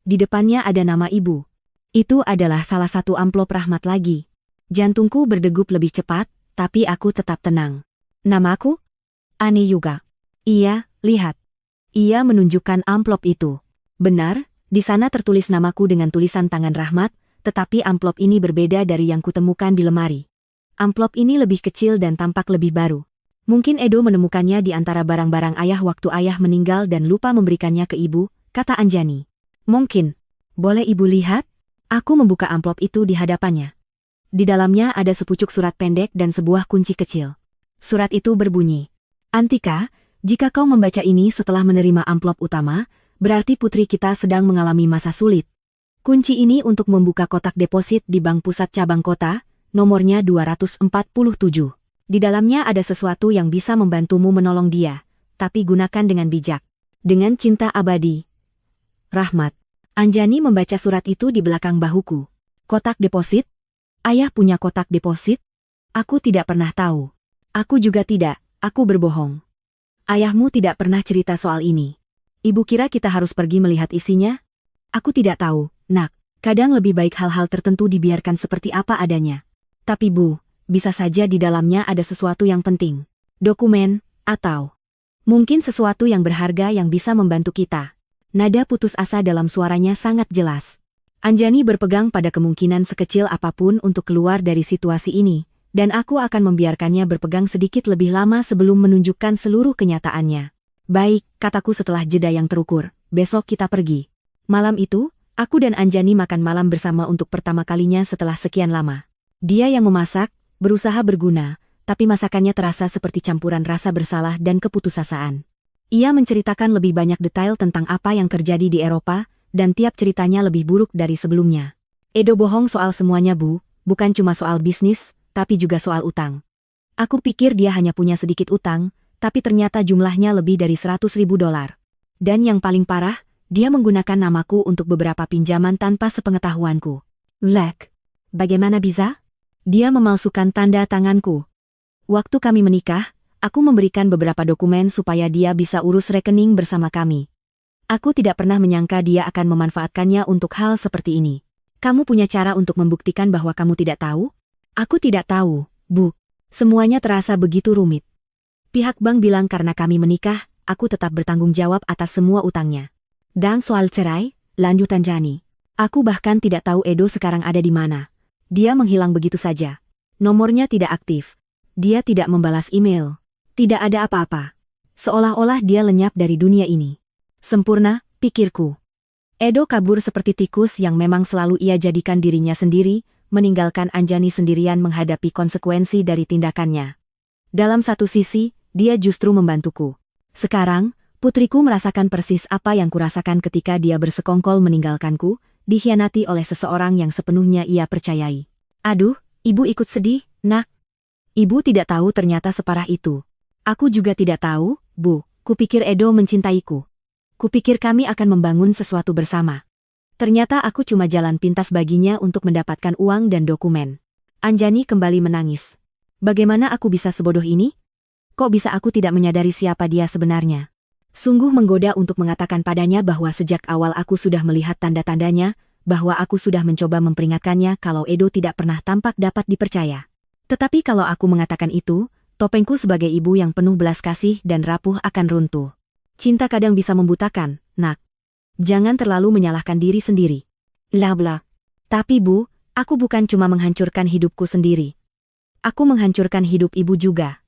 Di depannya ada nama ibu. Itu adalah salah satu amplop Rahmat lagi. Jantungku berdegup lebih cepat, tapi aku tetap tenang. Namaku? Aneh juga. Iya, lihat. Ia menunjukkan amplop itu. Benar, di sana tertulis namaku dengan tulisan tangan Rahmat, tetapi amplop ini berbeda dari yang kutemukan di lemari. Amplop ini lebih kecil dan tampak lebih baru. Mungkin Edo menemukannya di antara barang-barang ayah waktu ayah meninggal dan lupa memberikannya ke ibu, kata Anjani. Mungkin. Boleh ibu lihat? Aku membuka amplop itu di hadapannya. Di dalamnya ada sepucuk surat pendek dan sebuah kunci kecil. Surat itu berbunyi, Antika, jika kau membaca ini setelah menerima amplop utama, berarti putri kita sedang mengalami masa sulit. Kunci ini untuk membuka kotak deposit di Bank Pusat Cabang Kota, nomornya 247. Di dalamnya ada sesuatu yang bisa membantumu menolong dia, tapi gunakan dengan bijak. Dengan cinta abadi. Rahmat. Anjani membaca surat itu di belakang bahuku. Kotak deposit? Ayah punya kotak deposit? Aku tidak pernah tahu. Aku juga tidak, aku berbohong. Ayahmu tidak pernah cerita soal ini. Ibu kira kita harus pergi melihat isinya? Aku tidak tahu, nak. Kadang lebih baik hal-hal tertentu dibiarkan seperti apa adanya. Tapi Bu, bisa saja di dalamnya ada sesuatu yang penting. Dokumen, atau mungkin sesuatu yang berharga yang bisa membantu kita. Nada putus asa dalam suaranya sangat jelas. Anjani berpegang pada kemungkinan sekecil apapun untuk keluar dari situasi ini, dan aku akan membiarkannya berpegang sedikit lebih lama sebelum menunjukkan seluruh kenyataannya. Baik, kataku setelah jeda yang terukur, besok kita pergi. Malam itu, aku dan Anjani makan malam bersama untuk pertama kalinya setelah sekian lama. Dia yang memasak, berusaha berguna, tapi masakannya terasa seperti campuran rasa bersalah dan keputusasaan. Ia menceritakan lebih banyak detail tentang apa yang terjadi di Eropa, dan tiap ceritanya lebih buruk dari sebelumnya. Edo bohong soal semuanya Bu, bukan cuma soal bisnis, tapi juga soal utang. Aku pikir dia hanya punya sedikit utang, tapi ternyata jumlahnya lebih dari $100.000. Dan yang paling parah, dia menggunakan namaku untuk beberapa pinjaman tanpa sepengetahuanku. Lek, bagaimana bisa? Dia memalsukan tanda tanganku. Waktu kami menikah, aku memberikan beberapa dokumen supaya dia bisa urus rekening bersama kami. Aku tidak pernah menyangka dia akan memanfaatkannya untuk hal seperti ini. Kamu punya cara untuk membuktikan bahwa kamu tidak tahu? Aku tidak tahu, Bu. Semuanya terasa begitu rumit. Pihak bank bilang karena kami menikah, aku tetap bertanggung jawab atas semua utangnya. Dan soal cerai, lanjut Anjani. Aku bahkan tidak tahu Edo sekarang ada di mana. Dia menghilang begitu saja. Nomornya tidak aktif. Dia tidak membalas email. Tidak ada apa-apa. Seolah-olah dia lenyap dari dunia ini. Sempurna, pikirku. Edo kabur seperti tikus yang memang selalu ia jadikan dirinya sendiri, meninggalkan Anjani sendirian menghadapi konsekuensi dari tindakannya. Dalam satu sisi, dia justru membantuku. Sekarang, putriku merasakan persis apa yang kurasakan ketika dia bersekongkol meninggalkanku, dikhianati oleh seseorang yang sepenuhnya ia percayai. Aduh, ibu ikut sedih, nak. Ibu tidak tahu ternyata separah itu. Aku juga tidak tahu, Bu. Kupikir Edo mencintaiku. Kupikir kami akan membangun sesuatu bersama. Ternyata aku cuma jalan pintas baginya untuk mendapatkan uang dan dokumen. Anjani kembali menangis. Bagaimana aku bisa sebodoh ini? Kok bisa aku tidak menyadari siapa dia sebenarnya? Sungguh menggoda untuk mengatakan padanya bahwa sejak awal aku sudah melihat tanda-tandanya, bahwa aku sudah mencoba memperingatkannya kalau Edo tidak pernah tampak dapat dipercaya. Tetapi kalau aku mengatakan itu, topengku sebagai ibu yang penuh belas kasih dan rapuh akan runtuh. Cinta kadang bisa membutakan, nak. Jangan terlalu menyalahkan diri sendiri. Bla. Tapi Bu, aku bukan cuma menghancurkan hidupku sendiri. Aku menghancurkan hidup ibu juga.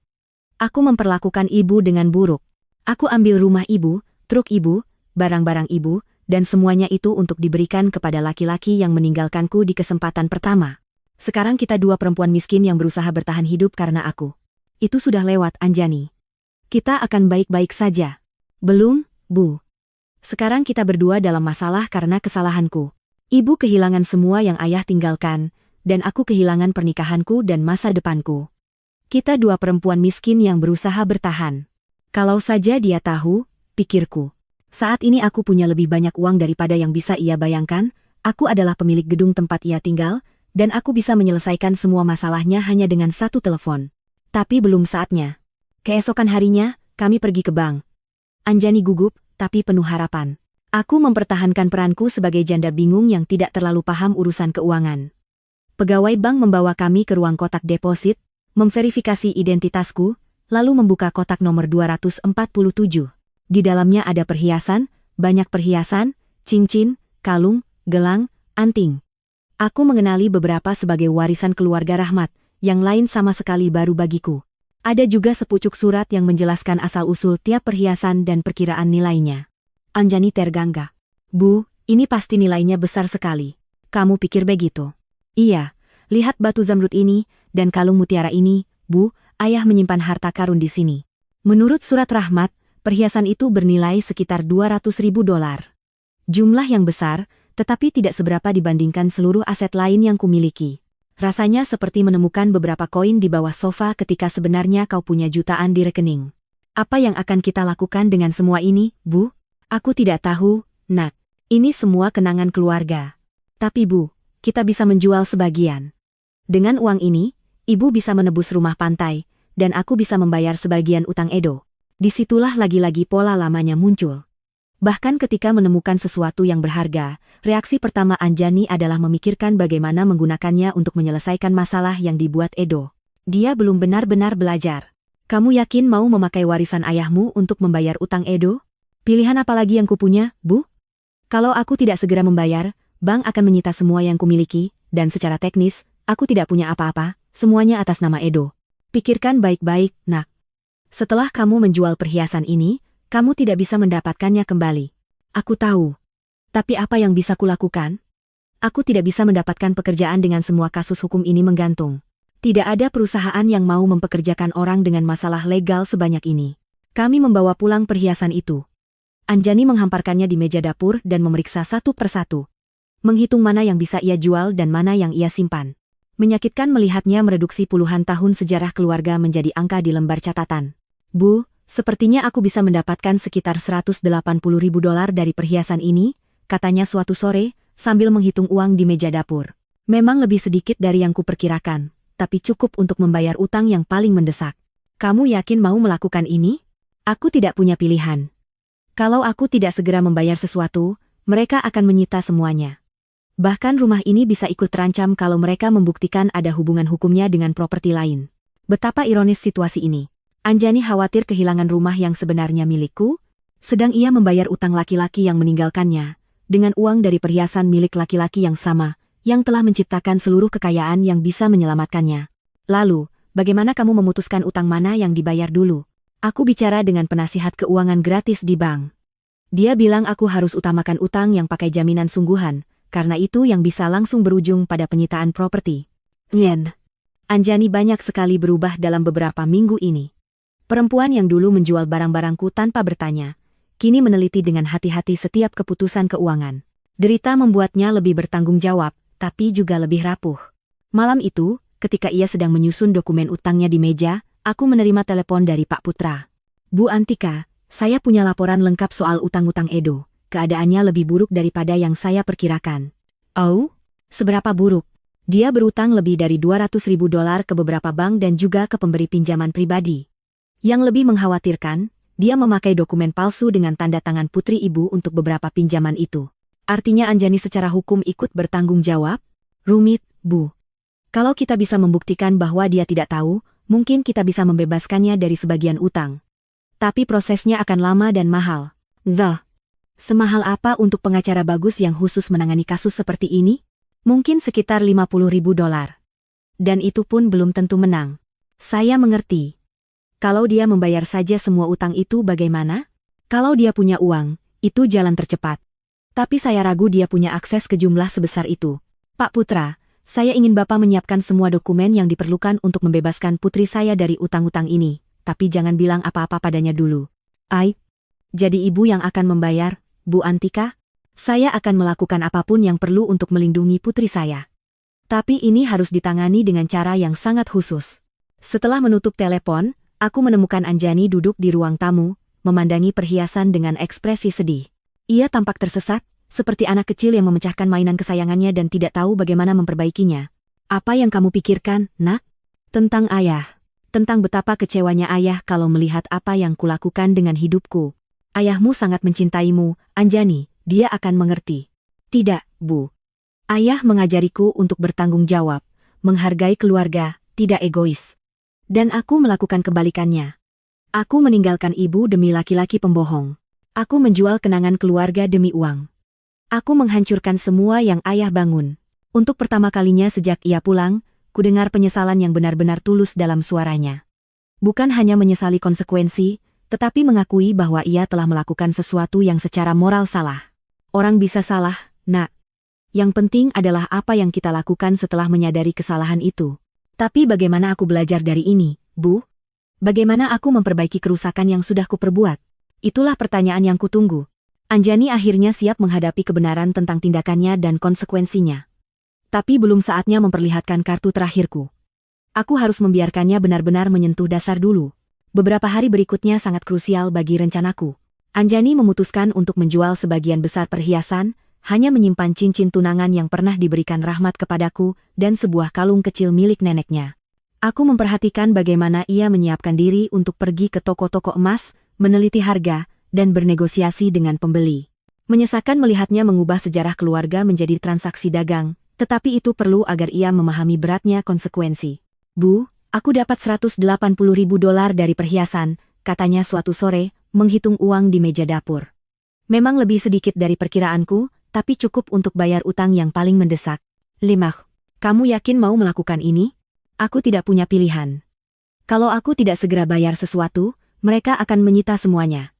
Aku memperlakukan ibu dengan buruk. Aku ambil rumah ibu, truk ibu, barang-barang ibu, dan semuanya itu untuk diberikan kepada laki-laki yang meninggalkanku di kesempatan pertama. Sekarang kita dua perempuan miskin yang berusaha bertahan hidup karena aku. Itu sudah lewat, Anjani. Kita akan baik-baik saja. Belum, Bu. Sekarang kita berdua dalam masalah karena kesalahanku. Ibu kehilangan semua yang ayah tinggalkan, dan aku kehilangan pernikahanku dan masa depanku. Kita dua perempuan miskin yang berusaha bertahan. Kalau saja dia tahu, pikirku. Saat ini aku punya lebih banyak uang daripada yang bisa ia bayangkan, aku adalah pemilik gedung tempat ia tinggal, dan aku bisa menyelesaikan semua masalahnya hanya dengan satu telepon. Tapi belum saatnya. Keesokan harinya, kami pergi ke bank. Anjani gugup, tapi penuh harapan. Aku mempertahankan peranku sebagai janda bingung yang tidak terlalu paham urusan keuangan. Pegawai bank membawa kami ke ruang kotak deposit, memverifikasi identitasku, lalu membuka kotak nomor 247. Di dalamnya ada perhiasan, banyak perhiasan, cincin, kalung, gelang, anting. Aku mengenali beberapa sebagai warisan keluarga Rahmat, yang lain sama sekali baru bagiku. Ada juga sepucuk surat yang menjelaskan asal-usul tiap perhiasan dan perkiraan nilainya. Anjani tergangga. Bu, ini pasti nilainya besar sekali. Kamu pikir begitu? Iya, lihat batu zamrud ini, dan kalung mutiara ini, Bu, ayah menyimpan harta karun di sini. Menurut surat Rahmat, perhiasan itu bernilai sekitar $200.000. Jumlah yang besar, tetapi tidak seberapa dibandingkan seluruh aset lain yang kumiliki. Rasanya seperti menemukan beberapa koin di bawah sofa ketika sebenarnya kau punya jutaan di rekening. Apa yang akan kita lakukan dengan semua ini, Bu? Aku tidak tahu, Nat. Ini semua kenangan keluarga. Tapi Bu, kita bisa menjual sebagian. Dengan uang ini, Ibu bisa menebus rumah pantai, dan aku bisa membayar sebagian utang Edo. Disitulah lagi-lagi pola lamanya muncul. Bahkan ketika menemukan sesuatu yang berharga, reaksi pertama Anjani adalah memikirkan bagaimana menggunakannya untuk menyelesaikan masalah yang dibuat Edo. Dia belum benar-benar belajar. Kamu yakin mau memakai warisan ayahmu untuk membayar utang Edo? Pilihan apa lagi yang kupunya, Bu? Kalau aku tidak segera membayar, bank akan menyita semua yang kumiliki, dan secara teknis, aku tidak punya apa-apa, semuanya atas nama Edo. Pikirkan baik-baik, Nak. Setelah kamu menjual perhiasan ini, kamu tidak bisa mendapatkannya kembali. Aku tahu. Tapi apa yang bisa kulakukan? Aku tidak bisa mendapatkan pekerjaan dengan semua kasus hukum ini menggantung. Tidak ada perusahaan yang mau mempekerjakan orang dengan masalah legal sebanyak ini. Kami membawa pulang perhiasan itu. Anjani menghamparkannya di meja dapur dan memeriksa satu persatu. Menghitung mana yang bisa ia jual dan mana yang ia simpan. Menyakitkan melihatnya mereduksi puluhan tahun sejarah keluarga menjadi angka di lembar catatan. Bu, sepertinya aku bisa mendapatkan sekitar $180.000 dari perhiasan ini, katanya suatu sore, sambil menghitung uang di meja dapur. Memang lebih sedikit dari yang kuperkirakan, tapi cukup untuk membayar utang yang paling mendesak. Kamu yakin mau melakukan ini? Aku tidak punya pilihan. Kalau aku tidak segera membayar sesuatu, mereka akan menyita semuanya. Bahkan rumah ini bisa ikut terancam kalau mereka membuktikan ada hubungan hukumnya dengan properti lain. Betapa ironis situasi ini. Anjani khawatir kehilangan rumah yang sebenarnya milikku, sedang ia membayar utang laki-laki yang meninggalkannya, dengan uang dari perhiasan milik laki-laki yang sama, yang telah menciptakan seluruh kekayaan yang bisa menyelamatkannya. Lalu, bagaimana kamu memutuskan utang mana yang dibayar dulu? Aku bicara dengan penasihat keuangan gratis di bank. Dia bilang aku harus utamakan utang yang pakai jaminan sungguhan, karena itu yang bisa langsung berujung pada penyitaan properti. Nyen. Anjani banyak sekali berubah dalam beberapa minggu ini. Perempuan yang dulu menjual barang-barangku tanpa bertanya, kini meneliti dengan hati-hati setiap keputusan keuangan. Derita membuatnya lebih bertanggung jawab, tapi juga lebih rapuh. Malam itu, ketika ia sedang menyusun dokumen utangnya di meja, aku menerima telepon dari Pak Putra. Bu Antika, saya punya laporan lengkap soal utang-utang Edo. Keadaannya lebih buruk daripada yang saya perkirakan. Oh? Seberapa buruk? Dia berutang lebih dari $200.000 ke beberapa bank dan juga ke pemberi pinjaman pribadi. Yang lebih mengkhawatirkan, dia memakai dokumen palsu dengan tanda tangan putri ibu untuk beberapa pinjaman itu. Artinya Anjani secara hukum ikut bertanggung jawab? Rumit, Bu. Kalau kita bisa membuktikan bahwa dia tidak tahu, mungkin kita bisa membebaskannya dari sebagian utang. Tapi prosesnya akan lama dan mahal. Semahal apa untuk pengacara bagus yang khusus menangani kasus seperti ini? Mungkin sekitar $50.000. Dan itu pun belum tentu menang. Saya mengerti. Kalau dia membayar saja semua utang itu bagaimana? Kalau dia punya uang, itu jalan tercepat. Tapi saya ragu dia punya akses ke jumlah sebesar itu. Pak Putra, saya ingin Bapak menyiapkan semua dokumen yang diperlukan untuk membebaskan putri saya dari utang-utang ini, tapi jangan bilang apa-apa padanya dulu. Jadi ibu yang akan membayar, Bu Antika? Saya akan melakukan apapun yang perlu untuk melindungi putri saya. Tapi ini harus ditangani dengan cara yang sangat khusus. Setelah menutup telepon, aku menemukan Anjani duduk di ruang tamu, memandangi perhiasan dengan ekspresi sedih. Ia tampak tersesat, seperti anak kecil yang memecahkan mainan kesayangannya dan tidak tahu bagaimana memperbaikinya. Apa yang kamu pikirkan, nak? Tentang ayah. Tentang betapa kecewanya ayah kalau melihat apa yang kulakukan dengan hidupku. Ayahmu sangat mencintaimu, Anjani, dia akan mengerti. Tidak, Bu. Ayah mengajariku untuk bertanggung jawab, menghargai keluarga, tidak egois. Dan aku melakukan kebalikannya. Aku meninggalkan ibu demi laki-laki pembohong. Aku menjual kenangan keluarga demi uang. Aku menghancurkan semua yang ayah bangun. Untuk pertama kalinya sejak ia pulang, kudengar penyesalan yang benar-benar tulus dalam suaranya. Bukan hanya menyesali konsekuensi, tetapi mengakui bahwa ia telah melakukan sesuatu yang secara moral salah. Orang bisa salah, nak. Yang penting adalah apa yang kita lakukan setelah menyadari kesalahan itu. Tapi bagaimana aku belajar dari ini, Bu? Bagaimana aku memperbaiki kerusakan yang sudah kuperbuat? Itulah pertanyaan yang kutunggu. Anjani akhirnya siap menghadapi kebenaran tentang tindakannya dan konsekuensinya. Tapi belum saatnya memperlihatkan kartu terakhirku. Aku harus membiarkannya benar-benar menyentuh dasar dulu. Beberapa hari berikutnya sangat krusial bagi rencanaku. Anjani memutuskan untuk menjual sebagian besar perhiasan, hanya menyimpan cincin tunangan yang pernah diberikan Rahmat kepadaku dan sebuah kalung kecil milik neneknya. Aku memperhatikan bagaimana ia menyiapkan diri untuk pergi ke toko-toko emas, meneliti harga, dan bernegosiasi dengan pembeli. Menyesakan melihatnya mengubah sejarah keluarga menjadi transaksi dagang, tetapi itu perlu agar ia memahami beratnya konsekuensi. Bu, aku dapat $180.000 dari perhiasan, katanya suatu sore, menghitung uang di meja dapur. Memang lebih sedikit dari perkiraanku, tapi cukup untuk bayar utang yang paling mendesak. Limah, kamu yakin mau melakukan ini? Aku tidak punya pilihan. Kalau aku tidak segera bayar sesuatu, mereka akan menyita semuanya.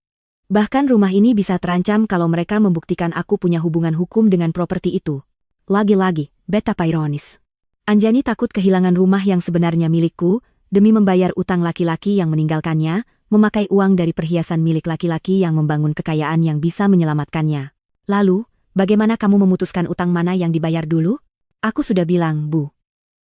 Bahkan rumah ini bisa terancam kalau mereka membuktikan aku punya hubungan hukum dengan properti itu. Lagi-lagi, betapa ironis. Anjani takut kehilangan rumah yang sebenarnya milikku, demi membayar utang laki-laki yang meninggalkannya, memakai uang dari perhiasan milik laki-laki yang membangun kekayaan yang bisa menyelamatkannya. Lalu, bagaimana kamu memutuskan utang mana yang dibayar dulu? Aku sudah bilang, Bu.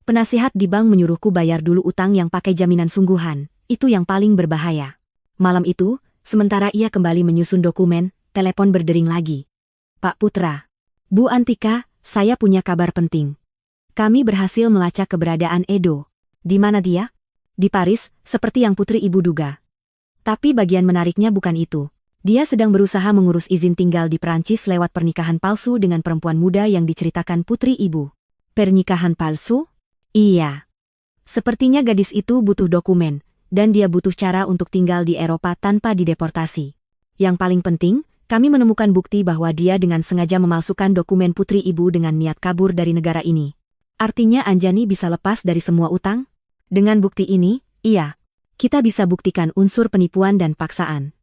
Penasihat di bank menyuruhku bayar dulu utang yang pakai jaminan sungguhan, itu yang paling berbahaya. Malam itu, sementara ia kembali menyusun dokumen, telepon berdering lagi. Pak Putra. Bu Antika, saya punya kabar penting. Kami berhasil melacak keberadaan Edo. Di mana dia? Di Paris, seperti yang putri ibu duga. Tapi bagian menariknya bukan itu. Dia sedang berusaha mengurus izin tinggal di Perancis lewat pernikahan palsu dengan perempuan muda yang diceritakan putri ibu. Pernikahan palsu? Iya. Sepertinya gadis itu butuh dokumen, dan dia butuh cara untuk tinggal di Eropa tanpa dideportasi. Yang paling penting, kami menemukan bukti bahwa dia dengan sengaja memalsukan dokumen putri ibu dengan niat kabur dari negara ini. Artinya Anjani bisa lepas dari semua utang? Dengan bukti ini, iya. Kita bisa buktikan unsur penipuan dan paksaan.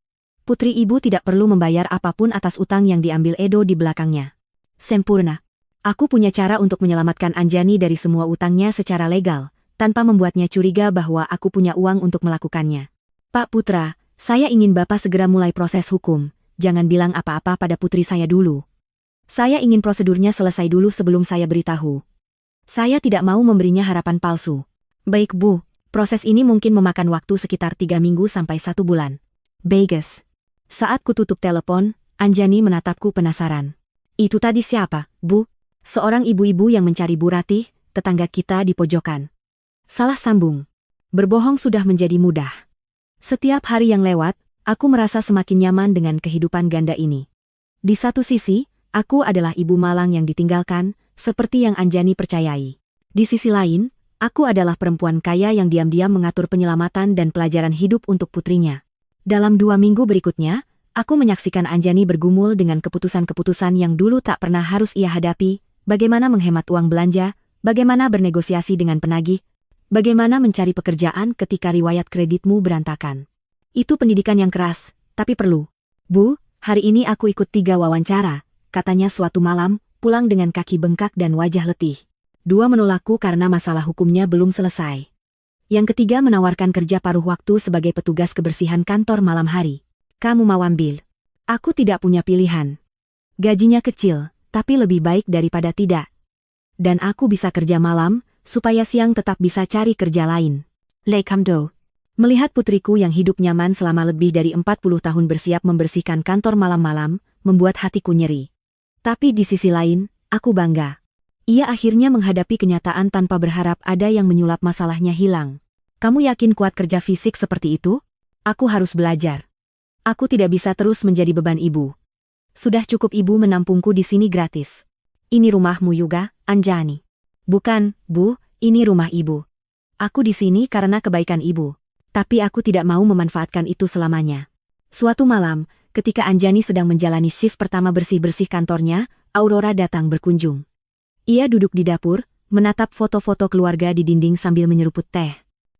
Putri ibu tidak perlu membayar apapun atas utang yang diambil Edo di belakangnya. Sempurna. Aku punya cara untuk menyelamatkan Anjani dari semua utangnya secara legal, tanpa membuatnya curiga bahwa aku punya uang untuk melakukannya. Pak Putra, saya ingin Bapak segera mulai proses hukum, jangan bilang apa-apa pada putri saya dulu. Saya ingin prosedurnya selesai dulu sebelum saya beritahu. Saya tidak mau memberinya harapan palsu. Baik Bu, proses ini mungkin memakan waktu sekitar 3 minggu sampai 1 bulan. Bagus. Saat kututup telepon, Anjani menatapku penasaran. Itu tadi siapa, Bu? Seorang ibu-ibu yang mencari Bu Ratih, tetangga kita di pojokan. Salah sambung. Berbohong sudah menjadi mudah. Setiap hari yang lewat, aku merasa semakin nyaman dengan kehidupan ganda ini. Di satu sisi, aku adalah ibu malang yang ditinggalkan, seperti yang Anjani percayai. Di sisi lain, aku adalah perempuan kaya yang diam-diam mengatur penyelamatan dan pelajaran hidup untuk putrinya. Dalam 2 minggu berikutnya, aku menyaksikan Anjani bergumul dengan keputusan-keputusan yang dulu tak pernah harus ia hadapi, bagaimana menghemat uang belanja, bagaimana bernegosiasi dengan penagih, bagaimana mencari pekerjaan ketika riwayat kreditmu berantakan. Itu pendidikan yang keras, tapi perlu. Bu, hari ini aku ikut 3 wawancara, katanya suatu malam, pulang dengan kaki bengkak dan wajah letih. 2 menolakku karena masalah hukumnya belum selesai. Yang ketiga menawarkan kerja paruh waktu sebagai petugas kebersihan kantor malam hari. Kamu mau ambil? Aku tidak punya pilihan. Gajinya kecil, tapi lebih baik daripada tidak. Dan aku bisa kerja malam, supaya siang tetap bisa cari kerja lain. Lei Kamdo. Melihat putriku yang hidup nyaman selama lebih dari 40 tahun bersiap membersihkan kantor malam-malam, membuat hatiku nyeri. Tapi di sisi lain, aku bangga. Ia akhirnya menghadapi kenyataan tanpa berharap ada yang menyulap masalahnya hilang. Kamu yakin kuat kerja fisik seperti itu? Aku harus belajar. Aku tidak bisa terus menjadi beban ibu. Sudah cukup ibu menampungku di sini gratis. Ini rumahmu juga, Anjani. Bukan, Bu, ini rumah ibu. Aku di sini karena kebaikan ibu. Tapi aku tidak mau memanfaatkan itu selamanya. Suatu malam, ketika Anjani sedang menjalani shift pertama bersih-bersih kantornya, Aurora datang berkunjung. Ia duduk di dapur, menatap foto-foto keluarga di dinding sambil menyeruput teh.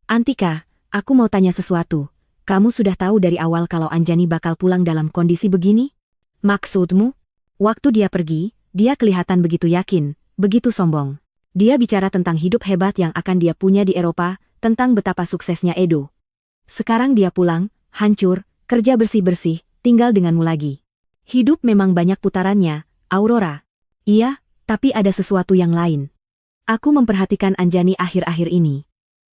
Antika, aku mau tanya sesuatu. Kamu sudah tahu dari awal kalau Anjani bakal pulang dalam kondisi begini? Maksudmu? Waktu dia pergi, dia kelihatan begitu yakin, begitu sombong. Dia bicara tentang hidup hebat yang akan dia punya di Eropa, tentang betapa suksesnya Edo. Sekarang dia pulang, hancur, kerja bersih-bersih, tinggal denganmu lagi. Hidup memang banyak putarannya, Aurora. Iya, tapi ada sesuatu yang lain. Aku memperhatikan Anjani akhir-akhir ini.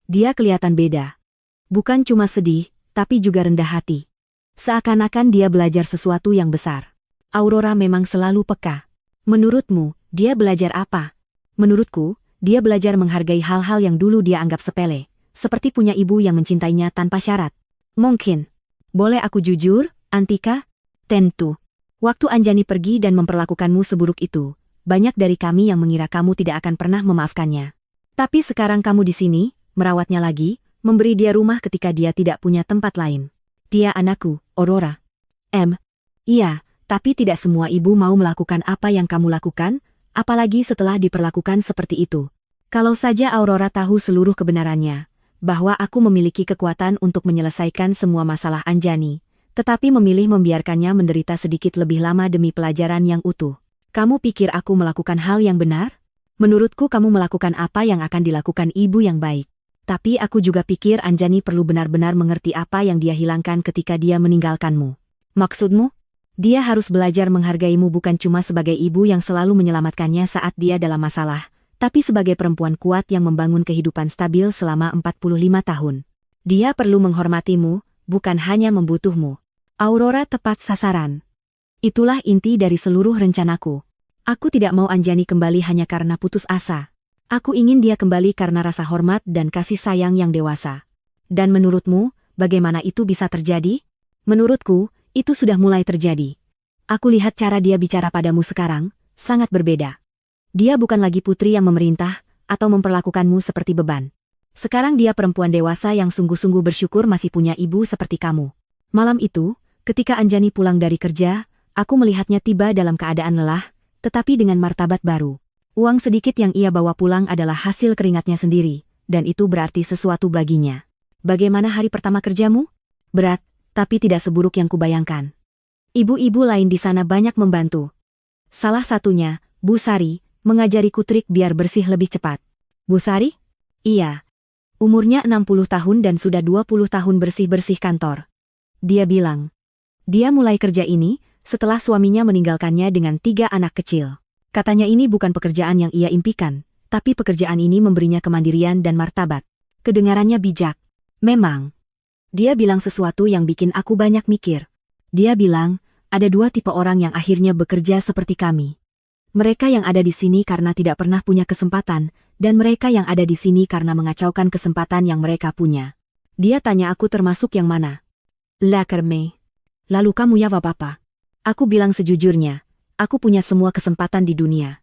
Dia kelihatan beda. Bukan cuma sedih, tapi juga rendah hati. Seakan-akan dia belajar sesuatu yang besar. Aurora memang selalu peka. Menurutmu, dia belajar apa? Menurutku, dia belajar menghargai hal-hal yang dulu dia anggap sepele, seperti punya ibu yang mencintainya tanpa syarat. Mungkin. Boleh aku jujur, Antika? Tentu. Waktu Anjani pergi dan memperlakukanmu seburuk itu, banyak dari kami yang mengira kamu tidak akan pernah memaafkannya. Tapi sekarang kamu di sini, merawatnya lagi, memberi dia rumah ketika dia tidak punya tempat lain. Dia anakku, Aurora. Iya. Tapi tidak semua ibu mau melakukan apa yang kamu lakukan, apalagi setelah diperlakukan seperti itu. Kalau saja Aurora tahu seluruh kebenarannya, bahwa aku memiliki kekuatan untuk menyelesaikan semua masalah Anjani, tetapi memilih membiarkannya menderita sedikit lebih lama demi pelajaran yang utuh. Kamu pikir aku melakukan hal yang benar? Menurutku kamu melakukan apa yang akan dilakukan ibu yang baik. Tapi aku juga pikir Anjani perlu benar-benar mengerti apa yang dia hilangkan ketika dia meninggalkanmu. Maksudmu? Dia harus belajar menghargaimu bukan cuma sebagai ibu yang selalu menyelamatkannya saat dia dalam masalah, tapi sebagai perempuan kuat yang membangun kehidupan stabil selama 45 tahun. Dia perlu menghormatimu, bukan hanya membutuhmu. Aurora tepat sasaran. Itulah inti dari seluruh rencanaku. Aku tidak mau Anjani kembali hanya karena putus asa. Aku ingin dia kembali karena rasa hormat dan kasih sayang yang dewasa. Dan menurutmu, bagaimana itu bisa terjadi? Menurutku, itu sudah mulai terjadi. Aku lihat cara dia bicara padamu sekarang, sangat berbeda. Dia bukan lagi putri yang memerintah, atau memperlakukanmu seperti beban. Sekarang dia perempuan dewasa yang sungguh-sungguh bersyukur masih punya ibu seperti kamu. Malam itu, ketika Anjani pulang dari kerja, aku melihatnya tiba dalam keadaan lelah, tetapi dengan martabat baru. Uang sedikit yang ia bawa pulang adalah hasil keringatnya sendiri, dan itu berarti sesuatu baginya. Bagaimana hari pertama kerjamu? Berat, tapi tidak seburuk yang kubayangkan. Ibu-ibu lain di sana banyak membantu. Salah satunya, Bu Sari, mengajariku trik biar bersih lebih cepat. Bu Sari? Iya. Umurnya 60 tahun dan sudah 20 tahun bersih-bersih kantor. Dia bilang. Dia mulai kerja ini, setelah suaminya meninggalkannya dengan 3 anak kecil. Katanya ini bukan pekerjaan yang ia impikan, tapi pekerjaan ini memberinya kemandirian dan martabat. Kedengarannya bijak. Memang. Dia bilang sesuatu yang bikin aku banyak mikir. Dia bilang, ada 2 tipe orang yang akhirnya bekerja seperti kami. Mereka yang ada di sini karena tidak pernah punya kesempatan, dan mereka yang ada di sini karena mengacaukan kesempatan yang mereka punya. Dia tanya aku termasuk yang mana. La Kerme. Lalu kamu ya apa? Aku bilang sejujurnya, aku punya semua kesempatan di dunia.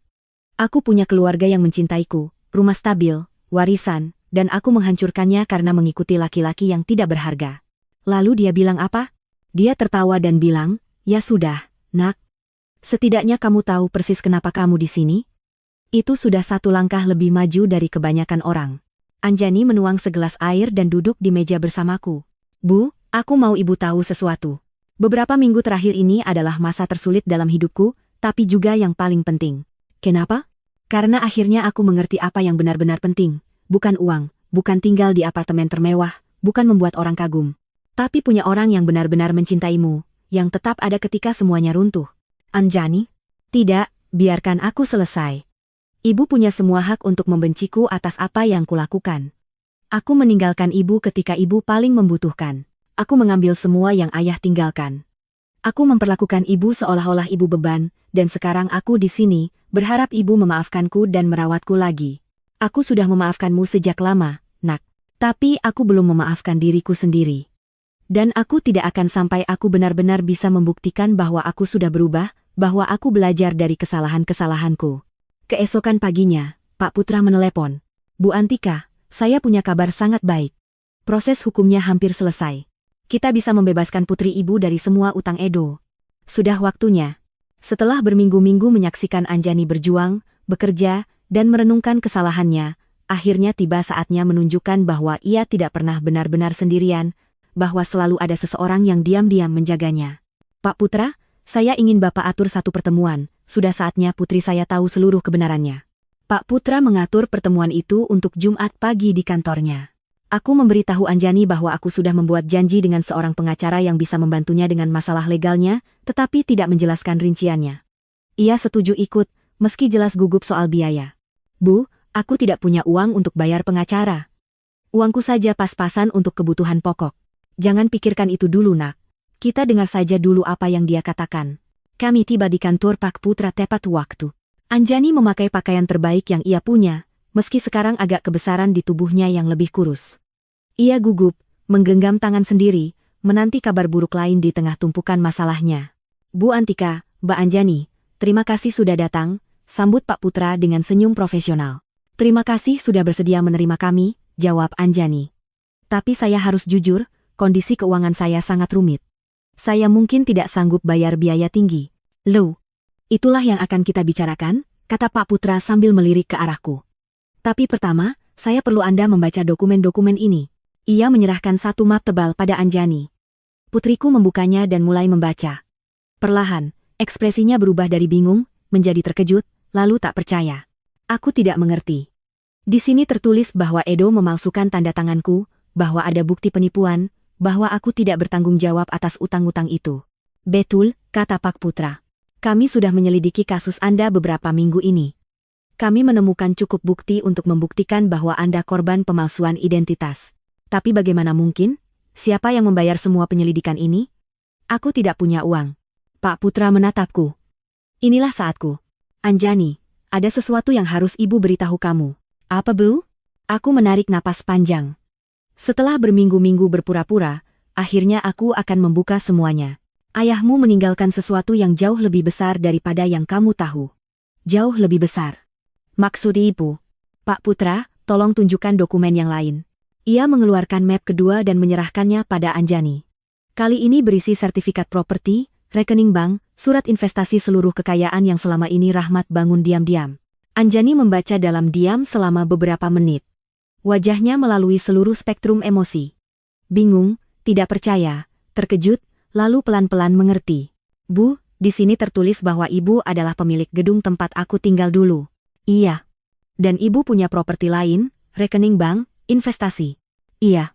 Aku punya keluarga yang mencintaiku, rumah stabil, warisan, dan aku menghancurkannya karena mengikuti laki-laki yang tidak berharga. Lalu dia bilang apa? Dia tertawa dan bilang, ya sudah, nak. Setidaknya kamu tahu persis kenapa kamu di sini? Itu sudah 1 langkah lebih maju dari kebanyakan orang. Anjani menuang segelas air dan duduk di meja bersamaku. Bu, aku mau ibu tahu sesuatu. Beberapa minggu terakhir ini adalah masa tersulit dalam hidupku, tapi juga yang paling penting. Kenapa? Karena akhirnya aku mengerti apa yang benar-benar penting. Bukan uang, bukan tinggal di apartemen termewah, bukan membuat orang kagum. Tapi punya orang yang benar-benar mencintaimu, yang tetap ada ketika semuanya runtuh. Anjani? Tidak, biarkan aku selesai. Ibu punya semua hak untuk membenciku atas apa yang kulakukan. Aku meninggalkan ibu ketika ibu paling membutuhkan. Aku mengambil semua yang ayah tinggalkan. Aku memperlakukan ibu seolah-olah ibu beban, dan sekarang aku di sini, berharap ibu memaafkanku dan merawatku lagi. Aku sudah memaafkanmu sejak lama, nak. Tapi aku belum memaafkan diriku sendiri. Dan aku tidak akan sampai aku benar-benar bisa membuktikan bahwa aku sudah berubah, bahwa aku belajar dari kesalahan-kesalahanku. Keesokan paginya, Pak Putra menelepon. Bu Antika, saya punya kabar sangat baik. Proses hukumnya hampir selesai. Kita bisa membebaskan putri ibu dari semua utang Edo. Sudah waktunya. Setelah berminggu-minggu menyaksikan Anjani berjuang, bekerja, dan merenungkan kesalahannya, akhirnya tiba saatnya menunjukkan bahwa ia tidak pernah benar-benar sendirian, bahwa selalu ada seseorang yang diam-diam menjaganya. Pak Putra, saya ingin Bapak atur satu pertemuan, sudah saatnya putri saya tahu seluruh kebenarannya. Pak Putra mengatur pertemuan itu untuk Jumat pagi di kantornya. Aku memberitahu Anjani bahwa aku sudah membuat janji dengan seorang pengacara yang bisa membantunya dengan masalah legalnya, tetapi tidak menjelaskan rinciannya. Ia setuju ikut, meski jelas gugup soal biaya. Bu, aku tidak punya uang untuk bayar pengacara. Uangku saja pas-pasan untuk kebutuhan pokok. Jangan pikirkan itu dulu, nak. Kita dengar saja dulu apa yang dia katakan. Kami tiba di kantor Pak Putra tepat waktu. Anjani memakai pakaian terbaik yang ia punya, meski sekarang agak kebesaran di tubuhnya yang lebih kurus. Ia gugup, menggenggam tangan sendiri, menanti kabar buruk lain di tengah tumpukan masalahnya. Bu Antika, Mbak Anjani, terima kasih sudah datang, sambut Pak Putra dengan senyum profesional. Terima kasih sudah bersedia menerima kami, jawab Anjani. Tapi saya harus jujur, kondisi keuangan saya sangat rumit. Saya mungkin tidak sanggup bayar biaya tinggi. Loh, itulah yang akan kita bicarakan, kata Pak Putra sambil melirik ke arahku. Tapi pertama, saya perlu Anda membaca dokumen-dokumen ini. Ia menyerahkan satu map tebal pada Anjani. Putriku membukanya dan mulai membaca. Perlahan, ekspresinya berubah dari bingung, menjadi terkejut, lalu tak percaya. Aku tidak mengerti. Di sini tertulis bahwa Edo memalsukan tanda tanganku, bahwa ada bukti penipuan, bahwa aku tidak bertanggung jawab atas utang-utang itu. Betul, kata Pak Putra. Kami sudah menyelidiki kasus Anda beberapa minggu ini. Kami menemukan cukup bukti untuk membuktikan bahwa Anda korban pemalsuan identitas. Tapi bagaimana mungkin? Siapa yang membayar semua penyelidikan ini? Aku tidak punya uang. Pak Putra menatapku. Inilah saatku. Anjani, ada sesuatu yang harus ibu beritahu kamu. Apa, Bu? Aku menarik napas panjang. Setelah berminggu-minggu berpura-pura, akhirnya aku akan membuka semuanya. Ayahmu meninggalkan sesuatu yang jauh lebih besar daripada yang kamu tahu. Jauh lebih besar. Maksud ibu? Pak Putra, tolong tunjukkan dokumen yang lain. Ia mengeluarkan map kedua dan menyerahkannya pada Anjani. Kali ini berisi sertifikat properti, rekening bank, surat investasi seluruh kekayaan yang selama ini Rahmat bangun diam-diam. Anjani membaca dalam diam selama beberapa menit. Wajahnya melalui seluruh spektrum emosi. Bingung, tidak percaya, terkejut, lalu pelan-pelan mengerti. Bu, di sini tertulis bahwa ibu adalah pemilik gedung tempat aku tinggal dulu. Iya. Dan ibu punya properti lain, rekening bank, investasi. Iya.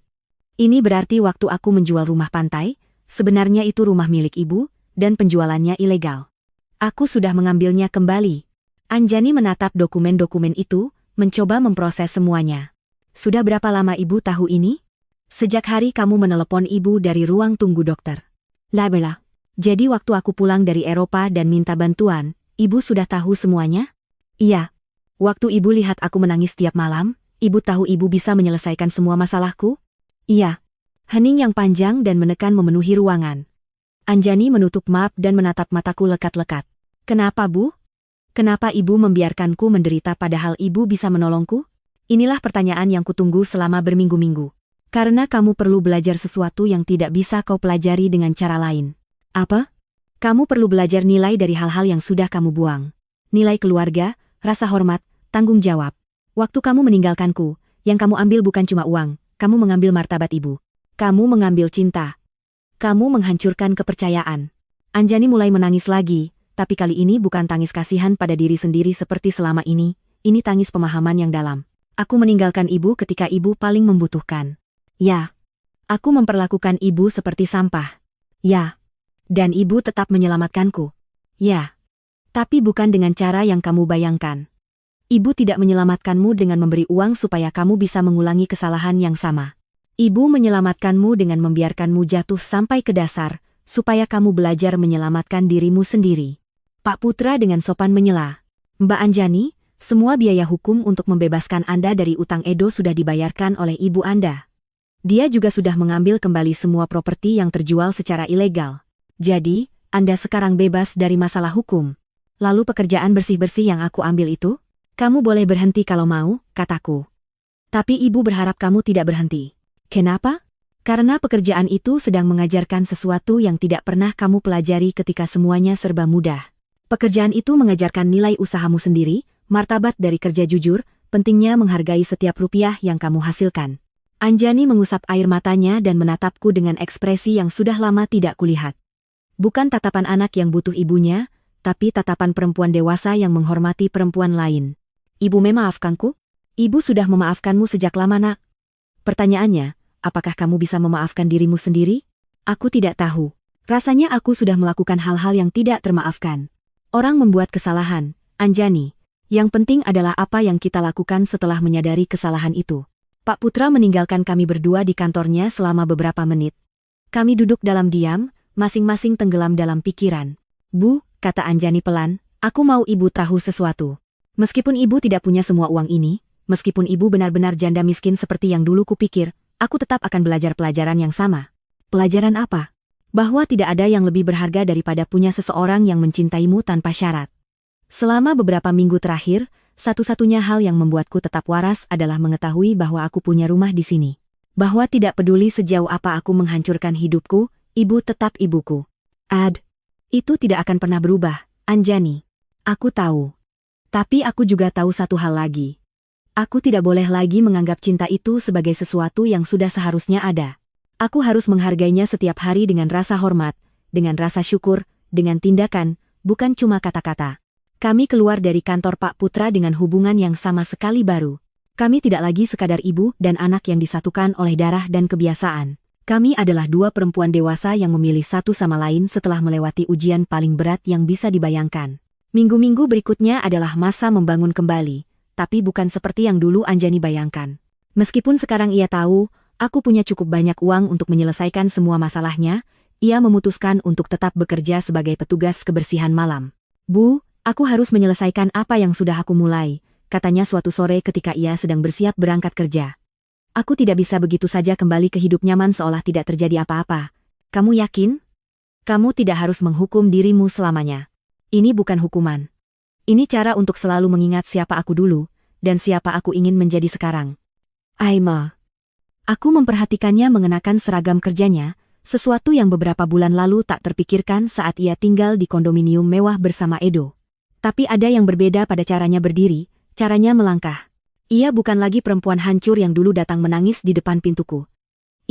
Ini berarti waktu aku menjual rumah pantai, sebenarnya itu rumah milik ibu, dan penjualannya ilegal. Aku sudah mengambilnya kembali. Anjani menatap dokumen-dokumen itu, mencoba memproses semuanya. Sudah berapa lama ibu tahu ini? Sejak hari kamu menelepon ibu dari ruang tunggu dokter. Labela. Jadi waktu aku pulang dari Eropa dan minta bantuan, ibu sudah tahu semuanya? Iya. Waktu ibu lihat aku menangis tiap malam, ibu tahu ibu bisa menyelesaikan semua masalahku? Iya. Hening yang panjang dan menekan memenuhi ruangan. Anjani menutup map dan menatap mataku lekat-lekat. Kenapa, Bu? Kenapa ibu membiarkanku menderita padahal ibu bisa menolongku? Inilah pertanyaan yang kutunggu selama berminggu-minggu. Karena kamu perlu belajar sesuatu yang tidak bisa kau pelajari dengan cara lain. Apa? Kamu perlu belajar nilai dari hal-hal yang sudah kamu buang. Nilai keluarga, rasa hormat, tanggung jawab. Waktu kamu meninggalkanku, yang kamu ambil bukan cuma uang, kamu mengambil martabat ibu. Kamu mengambil cinta. Kamu menghancurkan kepercayaan. Anjani mulai menangis lagi, tapi kali ini bukan tangis kasihan pada diri sendiri seperti selama ini tangis pemahaman yang dalam. Aku meninggalkan ibu ketika ibu paling membutuhkan. Ya. Aku memperlakukan ibu seperti sampah. Ya. Dan ibu tetap menyelamatkanku. Ya. Tapi bukan dengan cara yang kamu bayangkan. Ibu tidak menyelamatkanmu dengan memberi uang supaya kamu bisa mengulangi kesalahan yang sama. Ibu menyelamatkanmu dengan membiarkanmu jatuh sampai ke dasar, supaya kamu belajar menyelamatkan dirimu sendiri. Pak Putra dengan sopan menyela. Mbak Anjani, semua biaya hukum untuk membebaskan Anda dari utang Edo sudah dibayarkan oleh ibu Anda. Dia juga sudah mengambil kembali semua properti yang terjual secara ilegal. Jadi, Anda sekarang bebas dari masalah hukum. Lalu pekerjaan bersih-bersih yang aku ambil itu? Kamu boleh berhenti kalau mau, kataku. Tapi ibu berharap kamu tidak berhenti. Kenapa? Karena pekerjaan itu sedang mengajarkan sesuatu yang tidak pernah kamu pelajari ketika semuanya serba mudah. Pekerjaan itu mengajarkan nilai usahamu sendiri, martabat dari kerja jujur, pentingnya menghargai setiap rupiah yang kamu hasilkan. Anjani mengusap air matanya dan menatapku dengan ekspresi yang sudah lama tidak kulihat. Bukan tatapan anak yang butuh ibunya, tapi tatapan perempuan dewasa yang menghormati perempuan lain. Ibu memaafkanku? Ibu sudah memaafkanmu sejak lama, nak. Pertanyaannya, apakah kamu bisa memaafkan dirimu sendiri? Aku tidak tahu. Rasanya aku sudah melakukan hal-hal yang tidak termaafkan. Orang membuat kesalahan, Anjani. Yang penting adalah apa yang kita lakukan setelah menyadari kesalahan itu. Pak Putra meninggalkan kami berdua di kantornya selama beberapa menit. Kami duduk dalam diam, masing-masing tenggelam dalam pikiran. Bu, kata Anjani pelan, aku mau ibu tahu sesuatu. Meskipun ibu tidak punya semua uang ini, meskipun ibu benar-benar janda miskin seperti yang dulu kupikir, aku tetap akan belajar pelajaran yang sama. Pelajaran apa? Bahwa tidak ada yang lebih berharga daripada punya seseorang yang mencintaimu tanpa syarat. Selama beberapa minggu terakhir, satu-satunya hal yang membuatku tetap waras adalah mengetahui bahwa aku punya rumah di sini. Bahwa tidak peduli sejauh apa aku menghancurkan hidupku, ibu tetap ibuku. Itu tidak akan pernah berubah, Anjani. Aku tahu. Tapi aku juga tahu satu hal lagi. Aku tidak boleh lagi menganggap cinta itu sebagai sesuatu yang sudah seharusnya ada. Aku harus menghargainya setiap hari dengan rasa hormat, dengan rasa syukur, dengan tindakan, bukan cuma kata-kata. Kami keluar dari kantor Pak Putra dengan hubungan yang sama sekali baru. Kami tidak lagi sekadar ibu dan anak yang disatukan oleh darah dan kebiasaan. Kami adalah dua perempuan dewasa yang memilih satu sama lain setelah melewati ujian paling berat yang bisa dibayangkan. Minggu-minggu berikutnya adalah masa membangun kembali, tapi bukan seperti yang dulu Anjani bayangkan. Meskipun sekarang ia tahu, aku punya cukup banyak uang untuk menyelesaikan semua masalahnya, ia memutuskan untuk tetap bekerja sebagai petugas kebersihan malam. Bu, aku harus menyelesaikan apa yang sudah aku mulai, katanya suatu sore ketika ia sedang bersiap berangkat kerja. Aku tidak bisa begitu saja kembali ke hidup nyaman seolah tidak terjadi apa-apa. Kamu yakin? Kamu tidak harus menghukum dirimu selamanya. Ini bukan hukuman. Ini cara untuk selalu mengingat siapa aku dulu, dan siapa aku ingin menjadi sekarang. Aima. Aku memperhatikannya mengenakan seragam kerjanya, sesuatu yang beberapa bulan lalu tak terpikirkan saat ia tinggal di kondominium mewah bersama Edo. Tapi ada yang berbeda pada caranya berdiri, caranya melangkah. Ia bukan lagi perempuan hancur yang dulu datang menangis di depan pintuku.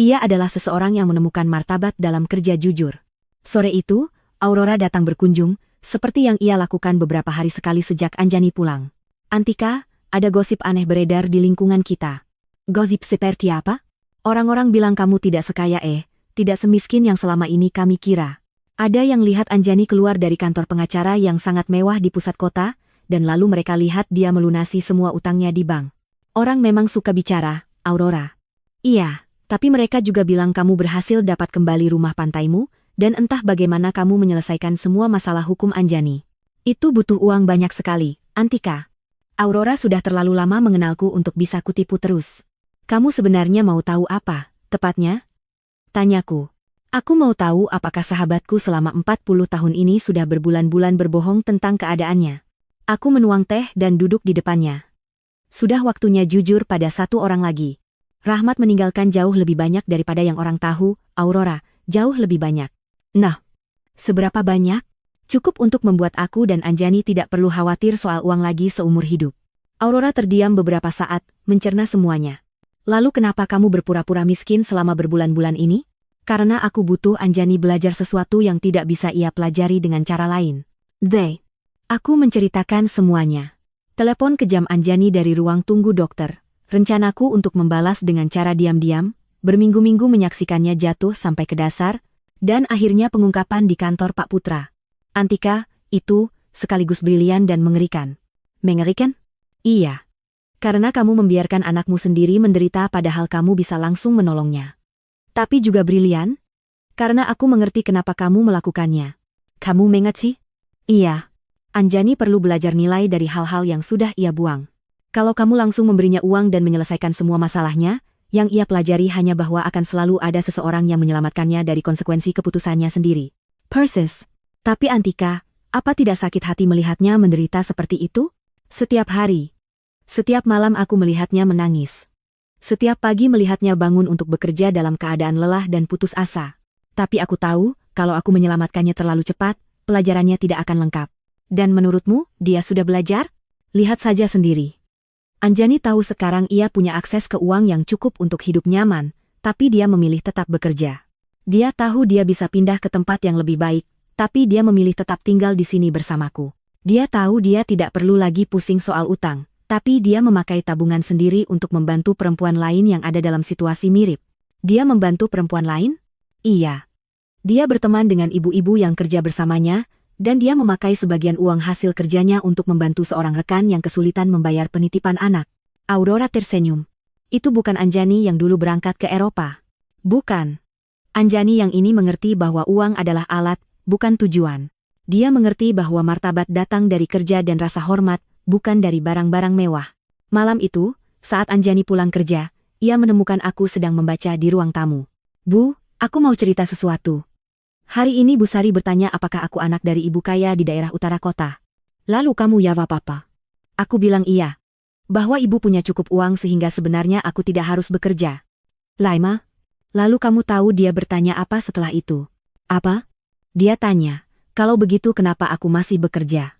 Ia adalah seseorang yang menemukan martabat dalam kerja jujur. Sore itu, Aurora datang berkunjung, seperti yang ia lakukan beberapa hari sekali sejak Anjani pulang. Antika, ada gosip aneh beredar di lingkungan kita. Gosip seperti apa? Orang-orang bilang kamu tidak sekaya tidak semiskin yang selama ini kami kira. Ada yang lihat Anjani keluar dari kantor pengacara yang sangat mewah di pusat kota, dan lalu mereka lihat dia melunasi semua utangnya di bank. Orang memang suka bicara, Aurora. Iya, tapi mereka juga bilang kamu berhasil dapat kembali rumah pantaimu, dan entah bagaimana kamu menyelesaikan semua masalah hukum Anjani. Itu butuh uang banyak sekali, Antika. Aurora sudah terlalu lama mengenalku untuk bisa kutipu terus. Kamu sebenarnya mau tahu apa, tepatnya? Tanyaku. Aku mau tahu apakah sahabatku selama 40 tahun ini sudah berbulan-bulan berbohong tentang keadaannya. Aku menuang teh dan duduk di depannya. Sudah waktunya jujur pada satu orang lagi. Rahmat meninggalkan jauh lebih banyak daripada yang orang tahu, Aurora, jauh lebih banyak. Nah, seberapa banyak? Cukup untuk membuat aku dan Anjani tidak perlu khawatir soal uang lagi seumur hidup. Aurora terdiam beberapa saat, mencerna semuanya. Lalu kenapa kamu berpura-pura miskin selama berbulan-bulan ini? Karena aku butuh Anjani belajar sesuatu yang tidak bisa ia pelajari dengan cara lain. Aku menceritakan semuanya. Telepon kejam Anjani dari ruang tunggu dokter. Rencanaku untuk membalas dengan cara diam-diam, berminggu-minggu menyaksikannya jatuh sampai ke dasar, Dan akhirnya pengungkapan di kantor Pak Putra. Antika, itu sekaligus brilian dan mengerikan. Mengerikan? Iya. Karena kamu membiarkan anakmu sendiri menderita padahal kamu bisa langsung menolongnya. Tapi juga brilian? Karena aku mengerti kenapa kamu melakukannya. Kamu mengat sih? Iya. Anjani perlu belajar nilai dari hal-hal yang sudah ia buang. Kalau kamu langsung memberinya uang dan menyelesaikan semua masalahnya, yang ia pelajari hanya bahwa akan selalu ada seseorang yang menyelamatkannya dari konsekuensi keputusannya sendiri. Persis. Tapi Antika, apa tidak sakit hati melihatnya menderita seperti itu? Setiap hari. Setiap malam aku melihatnya menangis. Setiap pagi melihatnya bangun untuk bekerja dalam keadaan lelah dan putus asa. Tapi aku tahu, kalau aku menyelamatkannya terlalu cepat, pelajarannya tidak akan lengkap. Dan menurutmu, dia sudah belajar? Lihat saja sendiri. Anjani tahu sekarang ia punya akses ke uang yang cukup untuk hidup nyaman, tapi dia memilih tetap bekerja. Dia tahu dia bisa pindah ke tempat yang lebih baik, tapi dia memilih tetap tinggal di sini bersamaku. Dia tahu dia tidak perlu lagi pusing soal utang, tapi dia memakai tabungan sendiri untuk membantu perempuan lain yang ada dalam situasi mirip. Dia membantu perempuan lain? Iya. Dia berteman dengan ibu-ibu yang kerja bersamanya, dan dia memakai sebagian uang hasil kerjanya untuk membantu seorang rekan yang kesulitan membayar penitipan anak. Aurora tersenyum. Itu bukan Anjani yang dulu berangkat ke Eropa. Bukan. Anjani yang ini mengerti bahwa uang adalah alat, bukan tujuan. Dia mengerti bahwa martabat datang dari kerja dan rasa hormat, bukan dari barang-barang mewah. Malam itu, saat Anjani pulang kerja, ia menemukan aku sedang membaca di ruang tamu. Bu, aku mau cerita sesuatu. Hari ini Bu Sari bertanya apakah aku anak dari ibu kaya di daerah utara kota. Lalu kamu jawab apa? Aku bilang iya. Bahwa ibu punya cukup uang sehingga sebenarnya aku tidak harus bekerja. Laima? Lalu kamu tahu dia bertanya apa setelah itu? Apa? Dia tanya, kalau begitu kenapa aku masih bekerja?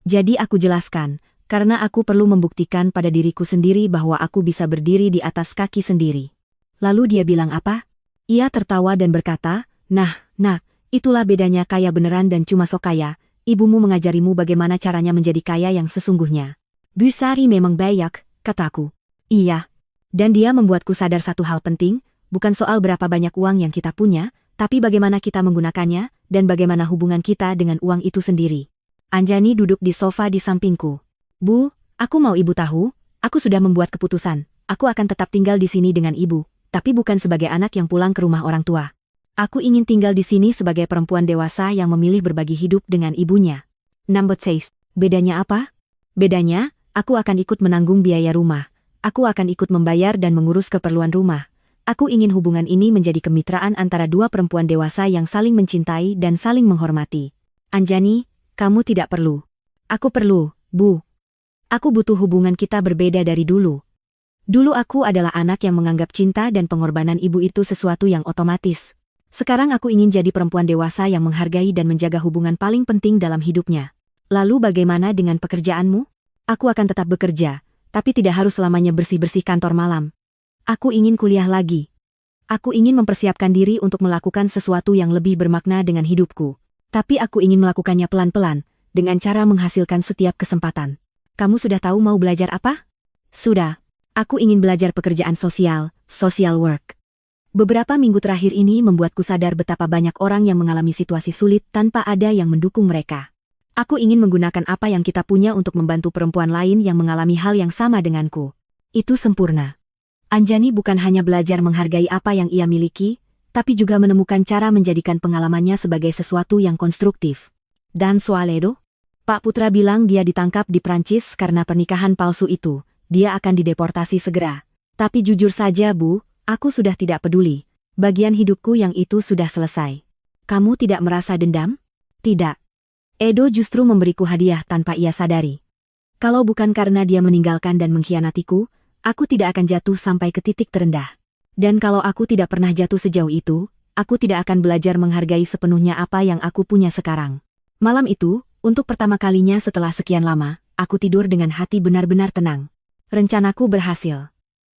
Jadi aku jelaskan, karena aku perlu membuktikan pada diriku sendiri bahwa aku bisa berdiri di atas kaki sendiri. Lalu dia bilang apa? Ia tertawa dan berkata, Nak, itulah bedanya kaya beneran dan cuma sok kaya, ibumu mengajarimu bagaimana caranya menjadi kaya yang sesungguhnya. Bu Sari memang baik, kataku. Iya. Dan dia membuatku sadar satu hal penting, bukan soal berapa banyak uang yang kita punya, tapi bagaimana kita menggunakannya, dan bagaimana hubungan kita dengan uang itu sendiri. Anjani duduk di sofa di sampingku. Bu, aku mau ibu tahu, aku sudah membuat keputusan, aku akan tetap tinggal di sini dengan ibu, tapi bukan sebagai anak yang pulang ke rumah orang tua. Aku ingin tinggal di sini sebagai perempuan dewasa yang memilih berbagi hidup dengan ibunya. Number 6. Bedanya apa? Bedanya, aku akan ikut menanggung biaya rumah. Aku akan ikut membayar dan mengurus keperluan rumah. Aku ingin hubungan ini menjadi kemitraan antara dua perempuan dewasa yang saling mencintai dan saling menghormati. Anjani, kamu tidak perlu. Aku perlu, Bu. Aku butuh hubungan kita berbeda dari dulu. Dulu aku adalah anak yang menganggap cinta dan pengorbanan ibu itu sesuatu yang otomatis. Sekarang aku ingin jadi perempuan dewasa yang menghargai dan menjaga hubungan paling penting dalam hidupnya. Lalu bagaimana dengan pekerjaanmu? Aku akan tetap bekerja, tapi tidak harus selamanya bersih-bersih kantor malam. Aku ingin kuliah lagi. Aku ingin mempersiapkan diri untuk melakukan sesuatu yang lebih bermakna dengan hidupku. Tapi aku ingin melakukannya pelan-pelan, dengan cara menghasilkan setiap kesempatan. Kamu sudah tahu mau belajar apa? Sudah. Aku ingin belajar pekerjaan sosial, social work. Beberapa minggu terakhir ini membuatku sadar betapa banyak orang yang mengalami situasi sulit tanpa ada yang mendukung mereka. Aku ingin menggunakan apa yang kita punya untuk membantu perempuan lain yang mengalami hal yang sama denganku. Itu sempurna. Anjani bukan hanya belajar menghargai apa yang ia miliki, tapi juga menemukan cara menjadikan pengalamannya sebagai sesuatu yang konstruktif. Dan soal Edo? Pak Putra bilang dia ditangkap di Prancis karena pernikahan palsu itu. Dia akan dideportasi segera. Tapi jujur saja, Bu, aku sudah tidak peduli. Bagian hidupku yang itu sudah selesai. Kamu tidak merasa dendam? Tidak. Edo justru memberiku hadiah tanpa ia sadari. Kalau bukan karena dia meninggalkan dan mengkhianatiku, aku tidak akan jatuh sampai ke titik terendah. Dan kalau aku tidak pernah jatuh sejauh itu, aku tidak akan belajar menghargai sepenuhnya apa yang aku punya sekarang. Malam itu, untuk pertama kalinya setelah sekian lama, aku tidur dengan hati benar-benar tenang. Rencanaku berhasil.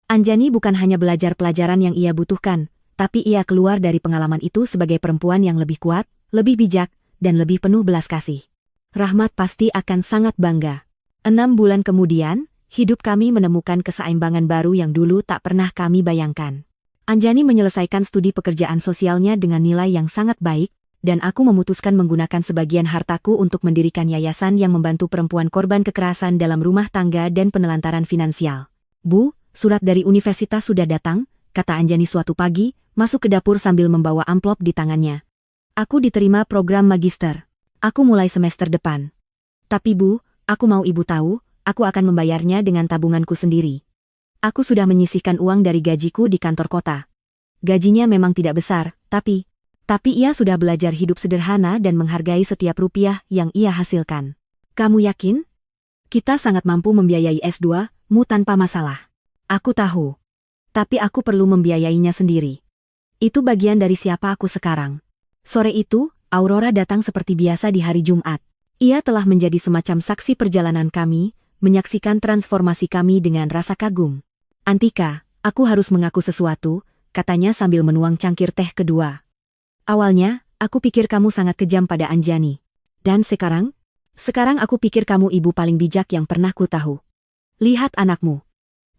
Anjani bukan hanya belajar pelajaran yang ia butuhkan, tapi ia keluar dari pengalaman itu sebagai perempuan yang lebih kuat, lebih bijak, dan lebih penuh belas kasih. Rahmat pasti akan sangat bangga. 6 bulan kemudian, hidup kami menemukan keseimbangan baru yang dulu tak pernah kami bayangkan. Anjani menyelesaikan studi pekerjaan sosialnya dengan nilai yang sangat baik, dan aku memutuskan menggunakan sebagian hartaku untuk mendirikan yayasan yang membantu perempuan korban kekerasan dalam rumah tangga dan penelantaran finansial. Bu, surat dari universitas sudah datang, kata Anjani suatu pagi, masuk ke dapur sambil membawa amplop di tangannya. Aku diterima program magister. Aku mulai semester depan. Tapi Bu, aku mau Ibu tahu, aku akan membayarnya dengan tabunganku sendiri. Aku sudah menyisihkan uang dari gajiku di kantor kota. Gajinya memang tidak besar, tapi ia sudah belajar hidup sederhana dan menghargai setiap rupiah yang ia hasilkan. Kamu yakin? Kita sangat mampu membiayai S2-mu tanpa masalah. Aku tahu. Tapi aku perlu membiayainya sendiri. Itu bagian dari siapa aku sekarang. Sore itu, Aurora datang seperti biasa di hari Jumat. Ia telah menjadi semacam saksi perjalanan kami, menyaksikan transformasi kami dengan rasa kagum. Antika, aku harus mengaku sesuatu, katanya sambil menuang cangkir teh kedua. Awalnya, aku pikir kamu sangat kejam pada Anjani. Dan sekarang? Sekarang aku pikir kamu ibu paling bijak yang pernah ku tahu. Lihat anakmu.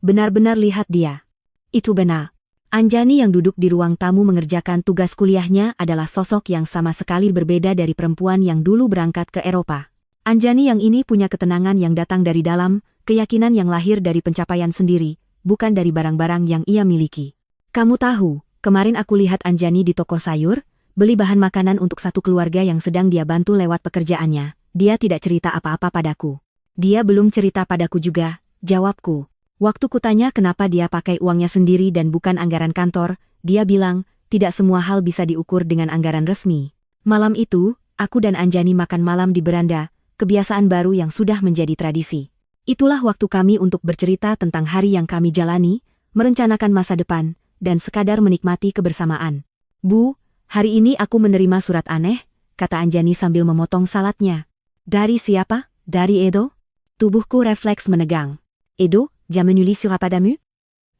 Benar-benar lihat dia. Itu benar. Anjani yang duduk di ruang tamu mengerjakan tugas kuliahnya adalah sosok yang sama sekali berbeda dari perempuan yang dulu berangkat ke Eropa. Anjani yang ini punya ketenangan yang datang dari dalam, keyakinan yang lahir dari pencapaian sendiri, bukan dari barang-barang yang ia miliki. Kamu tahu, kemarin aku lihat Anjani di toko sayur, beli bahan makanan untuk satu keluarga yang sedang dia bantu lewat pekerjaannya. Dia tidak cerita apa-apa padaku. Dia belum cerita padaku juga, jawabku. Waktu kutanya kenapa dia pakai uangnya sendiri dan bukan anggaran kantor, dia bilang, tidak semua hal bisa diukur dengan anggaran resmi. Malam itu, aku dan Anjani makan malam di beranda, kebiasaan baru yang sudah menjadi tradisi. Itulah waktu kami untuk bercerita tentang hari yang kami jalani, merencanakan masa depan, dan sekadar menikmati kebersamaan. Bu, hari ini aku menerima surat aneh, kata Anjani sambil memotong saladnya. Dari siapa? Dari Edo? Tubuhku refleks menegang. Edo, Jamenu sur Apadamu?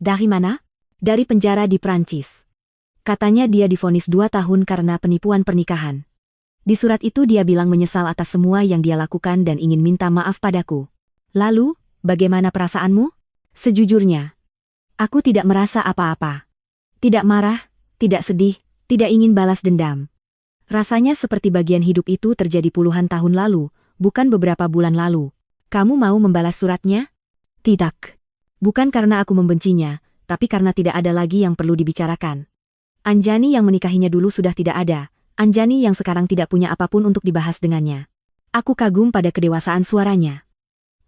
Dari mana? Dari penjara di Prancis. Katanya dia divonis 2 tahun karena penipuan pernikahan. Di surat itu dia bilang menyesal atas semua yang dia lakukan dan ingin minta maaf padaku. Lalu, bagaimana perasaanmu? Sejujurnya, aku tidak merasa apa-apa. Tidak marah, tidak sedih, tidak ingin balas dendam. Rasanya seperti bagian hidup itu terjadi puluhan tahun lalu, bukan beberapa bulan lalu. Kamu mau membalas suratnya? Tidak. Bukan karena aku membencinya, tapi karena tidak ada lagi yang perlu dibicarakan. Anjani yang menikahinya dulu sudah tidak ada, Anjani yang sekarang tidak punya apapun untuk dibahas dengannya. Aku kagum pada kedewasaan suaranya.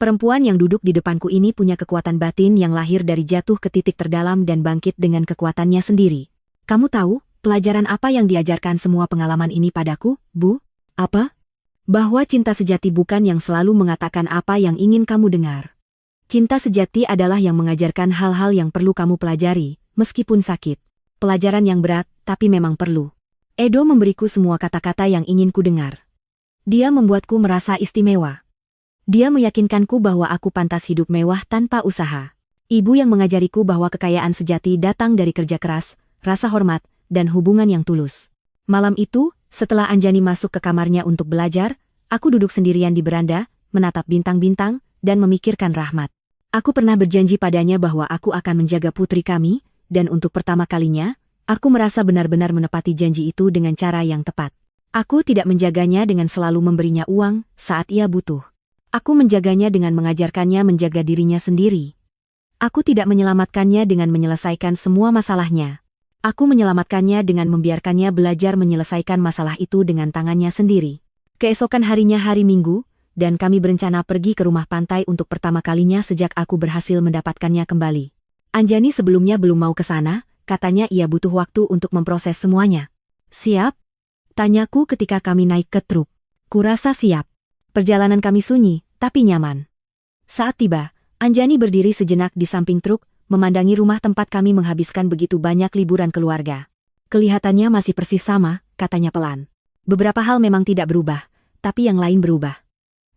Perempuan yang duduk di depanku ini punya kekuatan batin yang lahir dari jatuh ke titik terdalam dan bangkit dengan kekuatannya sendiri. Kamu tahu, pelajaran apa yang diajarkan semua pengalaman ini padaku, Bu? Apa? Bahwa cinta sejati bukan yang selalu mengatakan apa yang ingin kamu dengar. Cinta sejati adalah yang mengajarkan hal-hal yang perlu kamu pelajari, meskipun sakit. Pelajaran yang berat, tapi memang perlu. Edo memberiku semua kata-kata yang ingin ku dengar. Dia membuatku merasa istimewa. Dia meyakinkanku bahwa aku pantas hidup mewah tanpa usaha. Ibu yang mengajariku bahwa kekayaan sejati datang dari kerja keras, rasa hormat, dan hubungan yang tulus. Malam itu, setelah Anjani masuk ke kamarnya untuk belajar, aku duduk sendirian di beranda, menatap bintang-bintang, dan memikirkan Rahmat. Aku pernah berjanji padanya bahwa aku akan menjaga putri kami, dan untuk pertama kalinya, aku merasa benar-benar menepati janji itu dengan cara yang tepat. Aku tidak menjaganya dengan selalu memberinya uang saat ia butuh. Aku menjaganya dengan mengajarkannya menjaga dirinya sendiri. Aku tidak menyelamatkannya dengan menyelesaikan semua masalahnya. Aku menyelamatkannya dengan membiarkannya belajar menyelesaikan masalah itu dengan tangannya sendiri. Keesokan harinya hari Minggu, dan kami berencana pergi ke rumah pantai untuk pertama kalinya sejak aku berhasil mendapatkannya kembali. Anjani sebelumnya belum mau ke sana, katanya ia butuh waktu untuk memproses semuanya. Siap? Tanyaku ketika kami naik ke truk. Kurasa siap. Perjalanan kami sunyi, tapi nyaman. Saat tiba, Anjani berdiri sejenak di samping truk, memandangi rumah tempat kami menghabiskan begitu banyak liburan keluarga. Kelihatannya masih persis sama, katanya pelan. Beberapa hal memang tidak berubah, tapi yang lain berubah.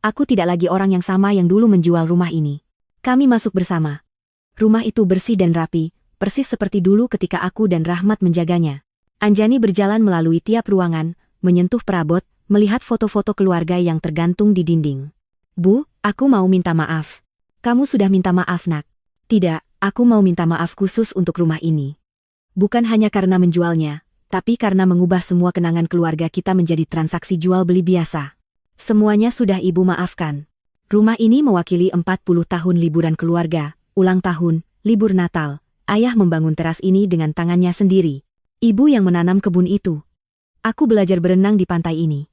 Aku tidak lagi orang yang sama yang dulu menjual rumah ini. Kami masuk bersama. Rumah itu bersih dan rapi, persis seperti dulu ketika aku dan Rahmat menjaganya. Anjani berjalan melalui tiap ruangan, menyentuh perabot, melihat foto-foto keluarga yang tergantung di dinding. Bu, aku mau minta maaf. Kamu sudah minta maaf, Nak. Tidak, aku mau minta maaf khusus untuk rumah ini. Bukan hanya karena menjualnya, tapi karena mengubah semua kenangan keluarga kita menjadi transaksi jual beli biasa. Semuanya sudah ibu maafkan. Rumah ini mewakili 40 tahun liburan keluarga, ulang tahun, libur Natal. Ayah membangun teras ini dengan tangannya sendiri. Ibu yang menanam kebun itu. Aku belajar berenang di pantai ini.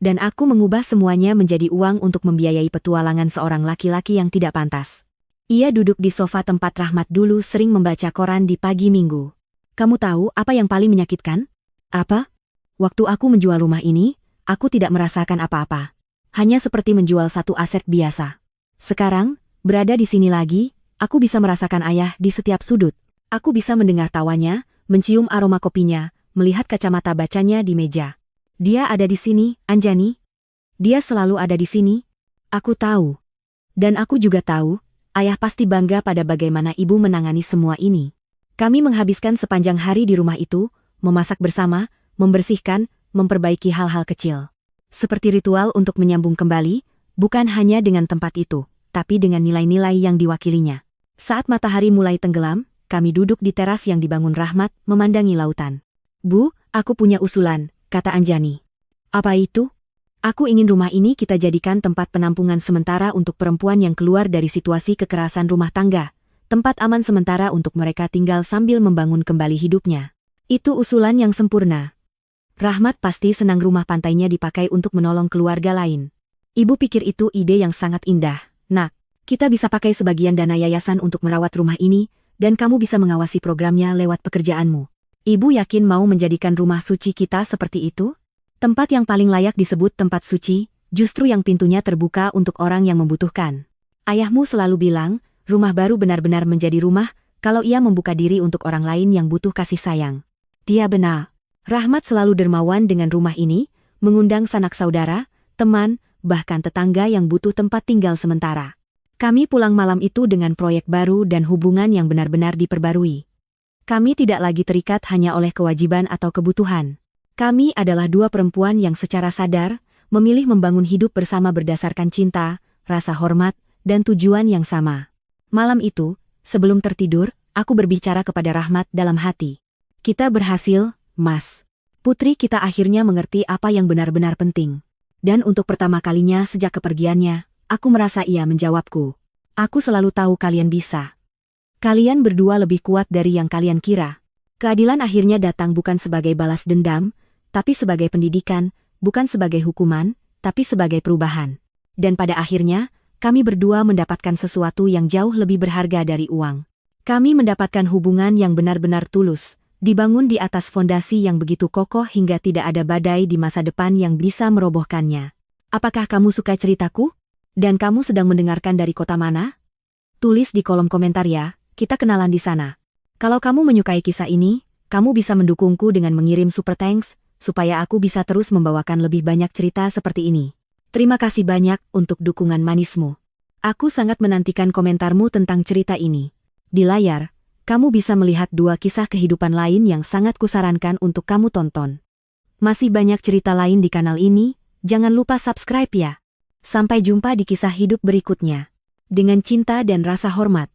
Dan aku mengubah semuanya menjadi uang untuk membiayai petualangan seorang laki-laki yang tidak pantas. Ia duduk di sofa tempat Rahmat dulu sering membaca koran di pagi minggu. Kamu tahu apa yang paling menyakitkan? Apa? Waktu aku menjual rumah ini, aku tidak merasakan apa-apa. Hanya seperti menjual satu aset biasa. Sekarang, berada di sini lagi, aku bisa merasakan ayah di setiap sudut. Aku bisa mendengar tawanya, mencium aroma kopinya, melihat kacamata bacanya di meja. Dia ada di sini, Anjani. Dia selalu ada di sini. Aku tahu. Dan aku juga tahu, ayah pasti bangga pada bagaimana ibu menangani semua ini. Kami menghabiskan sepanjang hari di rumah itu, memasak bersama, membersihkan, memperbaiki hal-hal kecil. Seperti ritual untuk menyambung kembali, bukan hanya dengan tempat itu, tapi dengan nilai-nilai yang diwakilinya. Saat matahari mulai tenggelam, kami duduk di teras yang dibangun Rahmat, memandangi lautan. Bu, aku punya usulan, kata Anjani. Apa itu? Aku ingin rumah ini kita jadikan tempat penampungan sementara untuk perempuan yang keluar dari situasi kekerasan rumah tangga. Tempat aman sementara untuk mereka tinggal sambil membangun kembali hidupnya. Itu usulan yang sempurna. Rahmat pasti senang rumah pantainya dipakai untuk menolong keluarga lain. Ibu pikir itu ide yang sangat indah. Nak, kita bisa pakai sebagian dana yayasan untuk merawat rumah ini, dan kamu bisa mengawasi programnya lewat pekerjaanmu. Ibu yakin mau menjadikan rumah suci kita seperti itu? Tempat yang paling layak disebut tempat suci, justru yang pintunya terbuka untuk orang yang membutuhkan. Ayahmu selalu bilang, rumah baru benar-benar menjadi rumah kalau ia membuka diri untuk orang lain yang butuh kasih sayang. Dia benar. Rahmat selalu dermawan dengan rumah ini, mengundang sanak saudara, teman, bahkan tetangga yang butuh tempat tinggal sementara. Kami pulang malam itu dengan proyek baru dan hubungan yang benar-benar diperbarui. Kami tidak lagi terikat hanya oleh kewajiban atau kebutuhan. Kami adalah dua perempuan yang secara sadar memilih membangun hidup bersama berdasarkan cinta, rasa hormat, dan tujuan yang sama. Malam itu, sebelum tertidur, aku berbicara kepada Rahmat dalam hati. Kita berhasil, Mas. Putri kita akhirnya mengerti apa yang benar-benar penting. Dan untuk pertama kalinya sejak kepergiannya, aku merasa ia menjawabku. Aku selalu tahu kalian bisa. Kalian berdua lebih kuat dari yang kalian kira. Keadilan akhirnya datang bukan sebagai balas dendam, tapi sebagai pendidikan, bukan sebagai hukuman, tapi sebagai perubahan. Dan pada akhirnya, kami berdua mendapatkan sesuatu yang jauh lebih berharga dari uang. Kami mendapatkan hubungan yang benar-benar tulus, dibangun di atas fondasi yang begitu kokoh hingga tidak ada badai di masa depan yang bisa merobohkannya. Apakah kamu suka ceritaku? Dan kamu sedang mendengarkan dari kota mana? Tulis di kolom komentar ya, kita kenalan di sana. Kalau kamu menyukai kisah ini, kamu bisa mendukungku dengan mengirim super thanks, supaya aku bisa terus membawakan lebih banyak cerita seperti ini. Terima kasih banyak untuk dukungan manismu. Aku sangat menantikan komentarmu tentang cerita ini. Di layar, kamu bisa melihat dua kisah kehidupan lain yang sangat kusarankan untuk kamu tonton. Masih banyak cerita lain di kanal ini, jangan lupa subscribe ya. Sampai jumpa di kisah hidup berikutnya. Dengan cinta dan rasa hormat.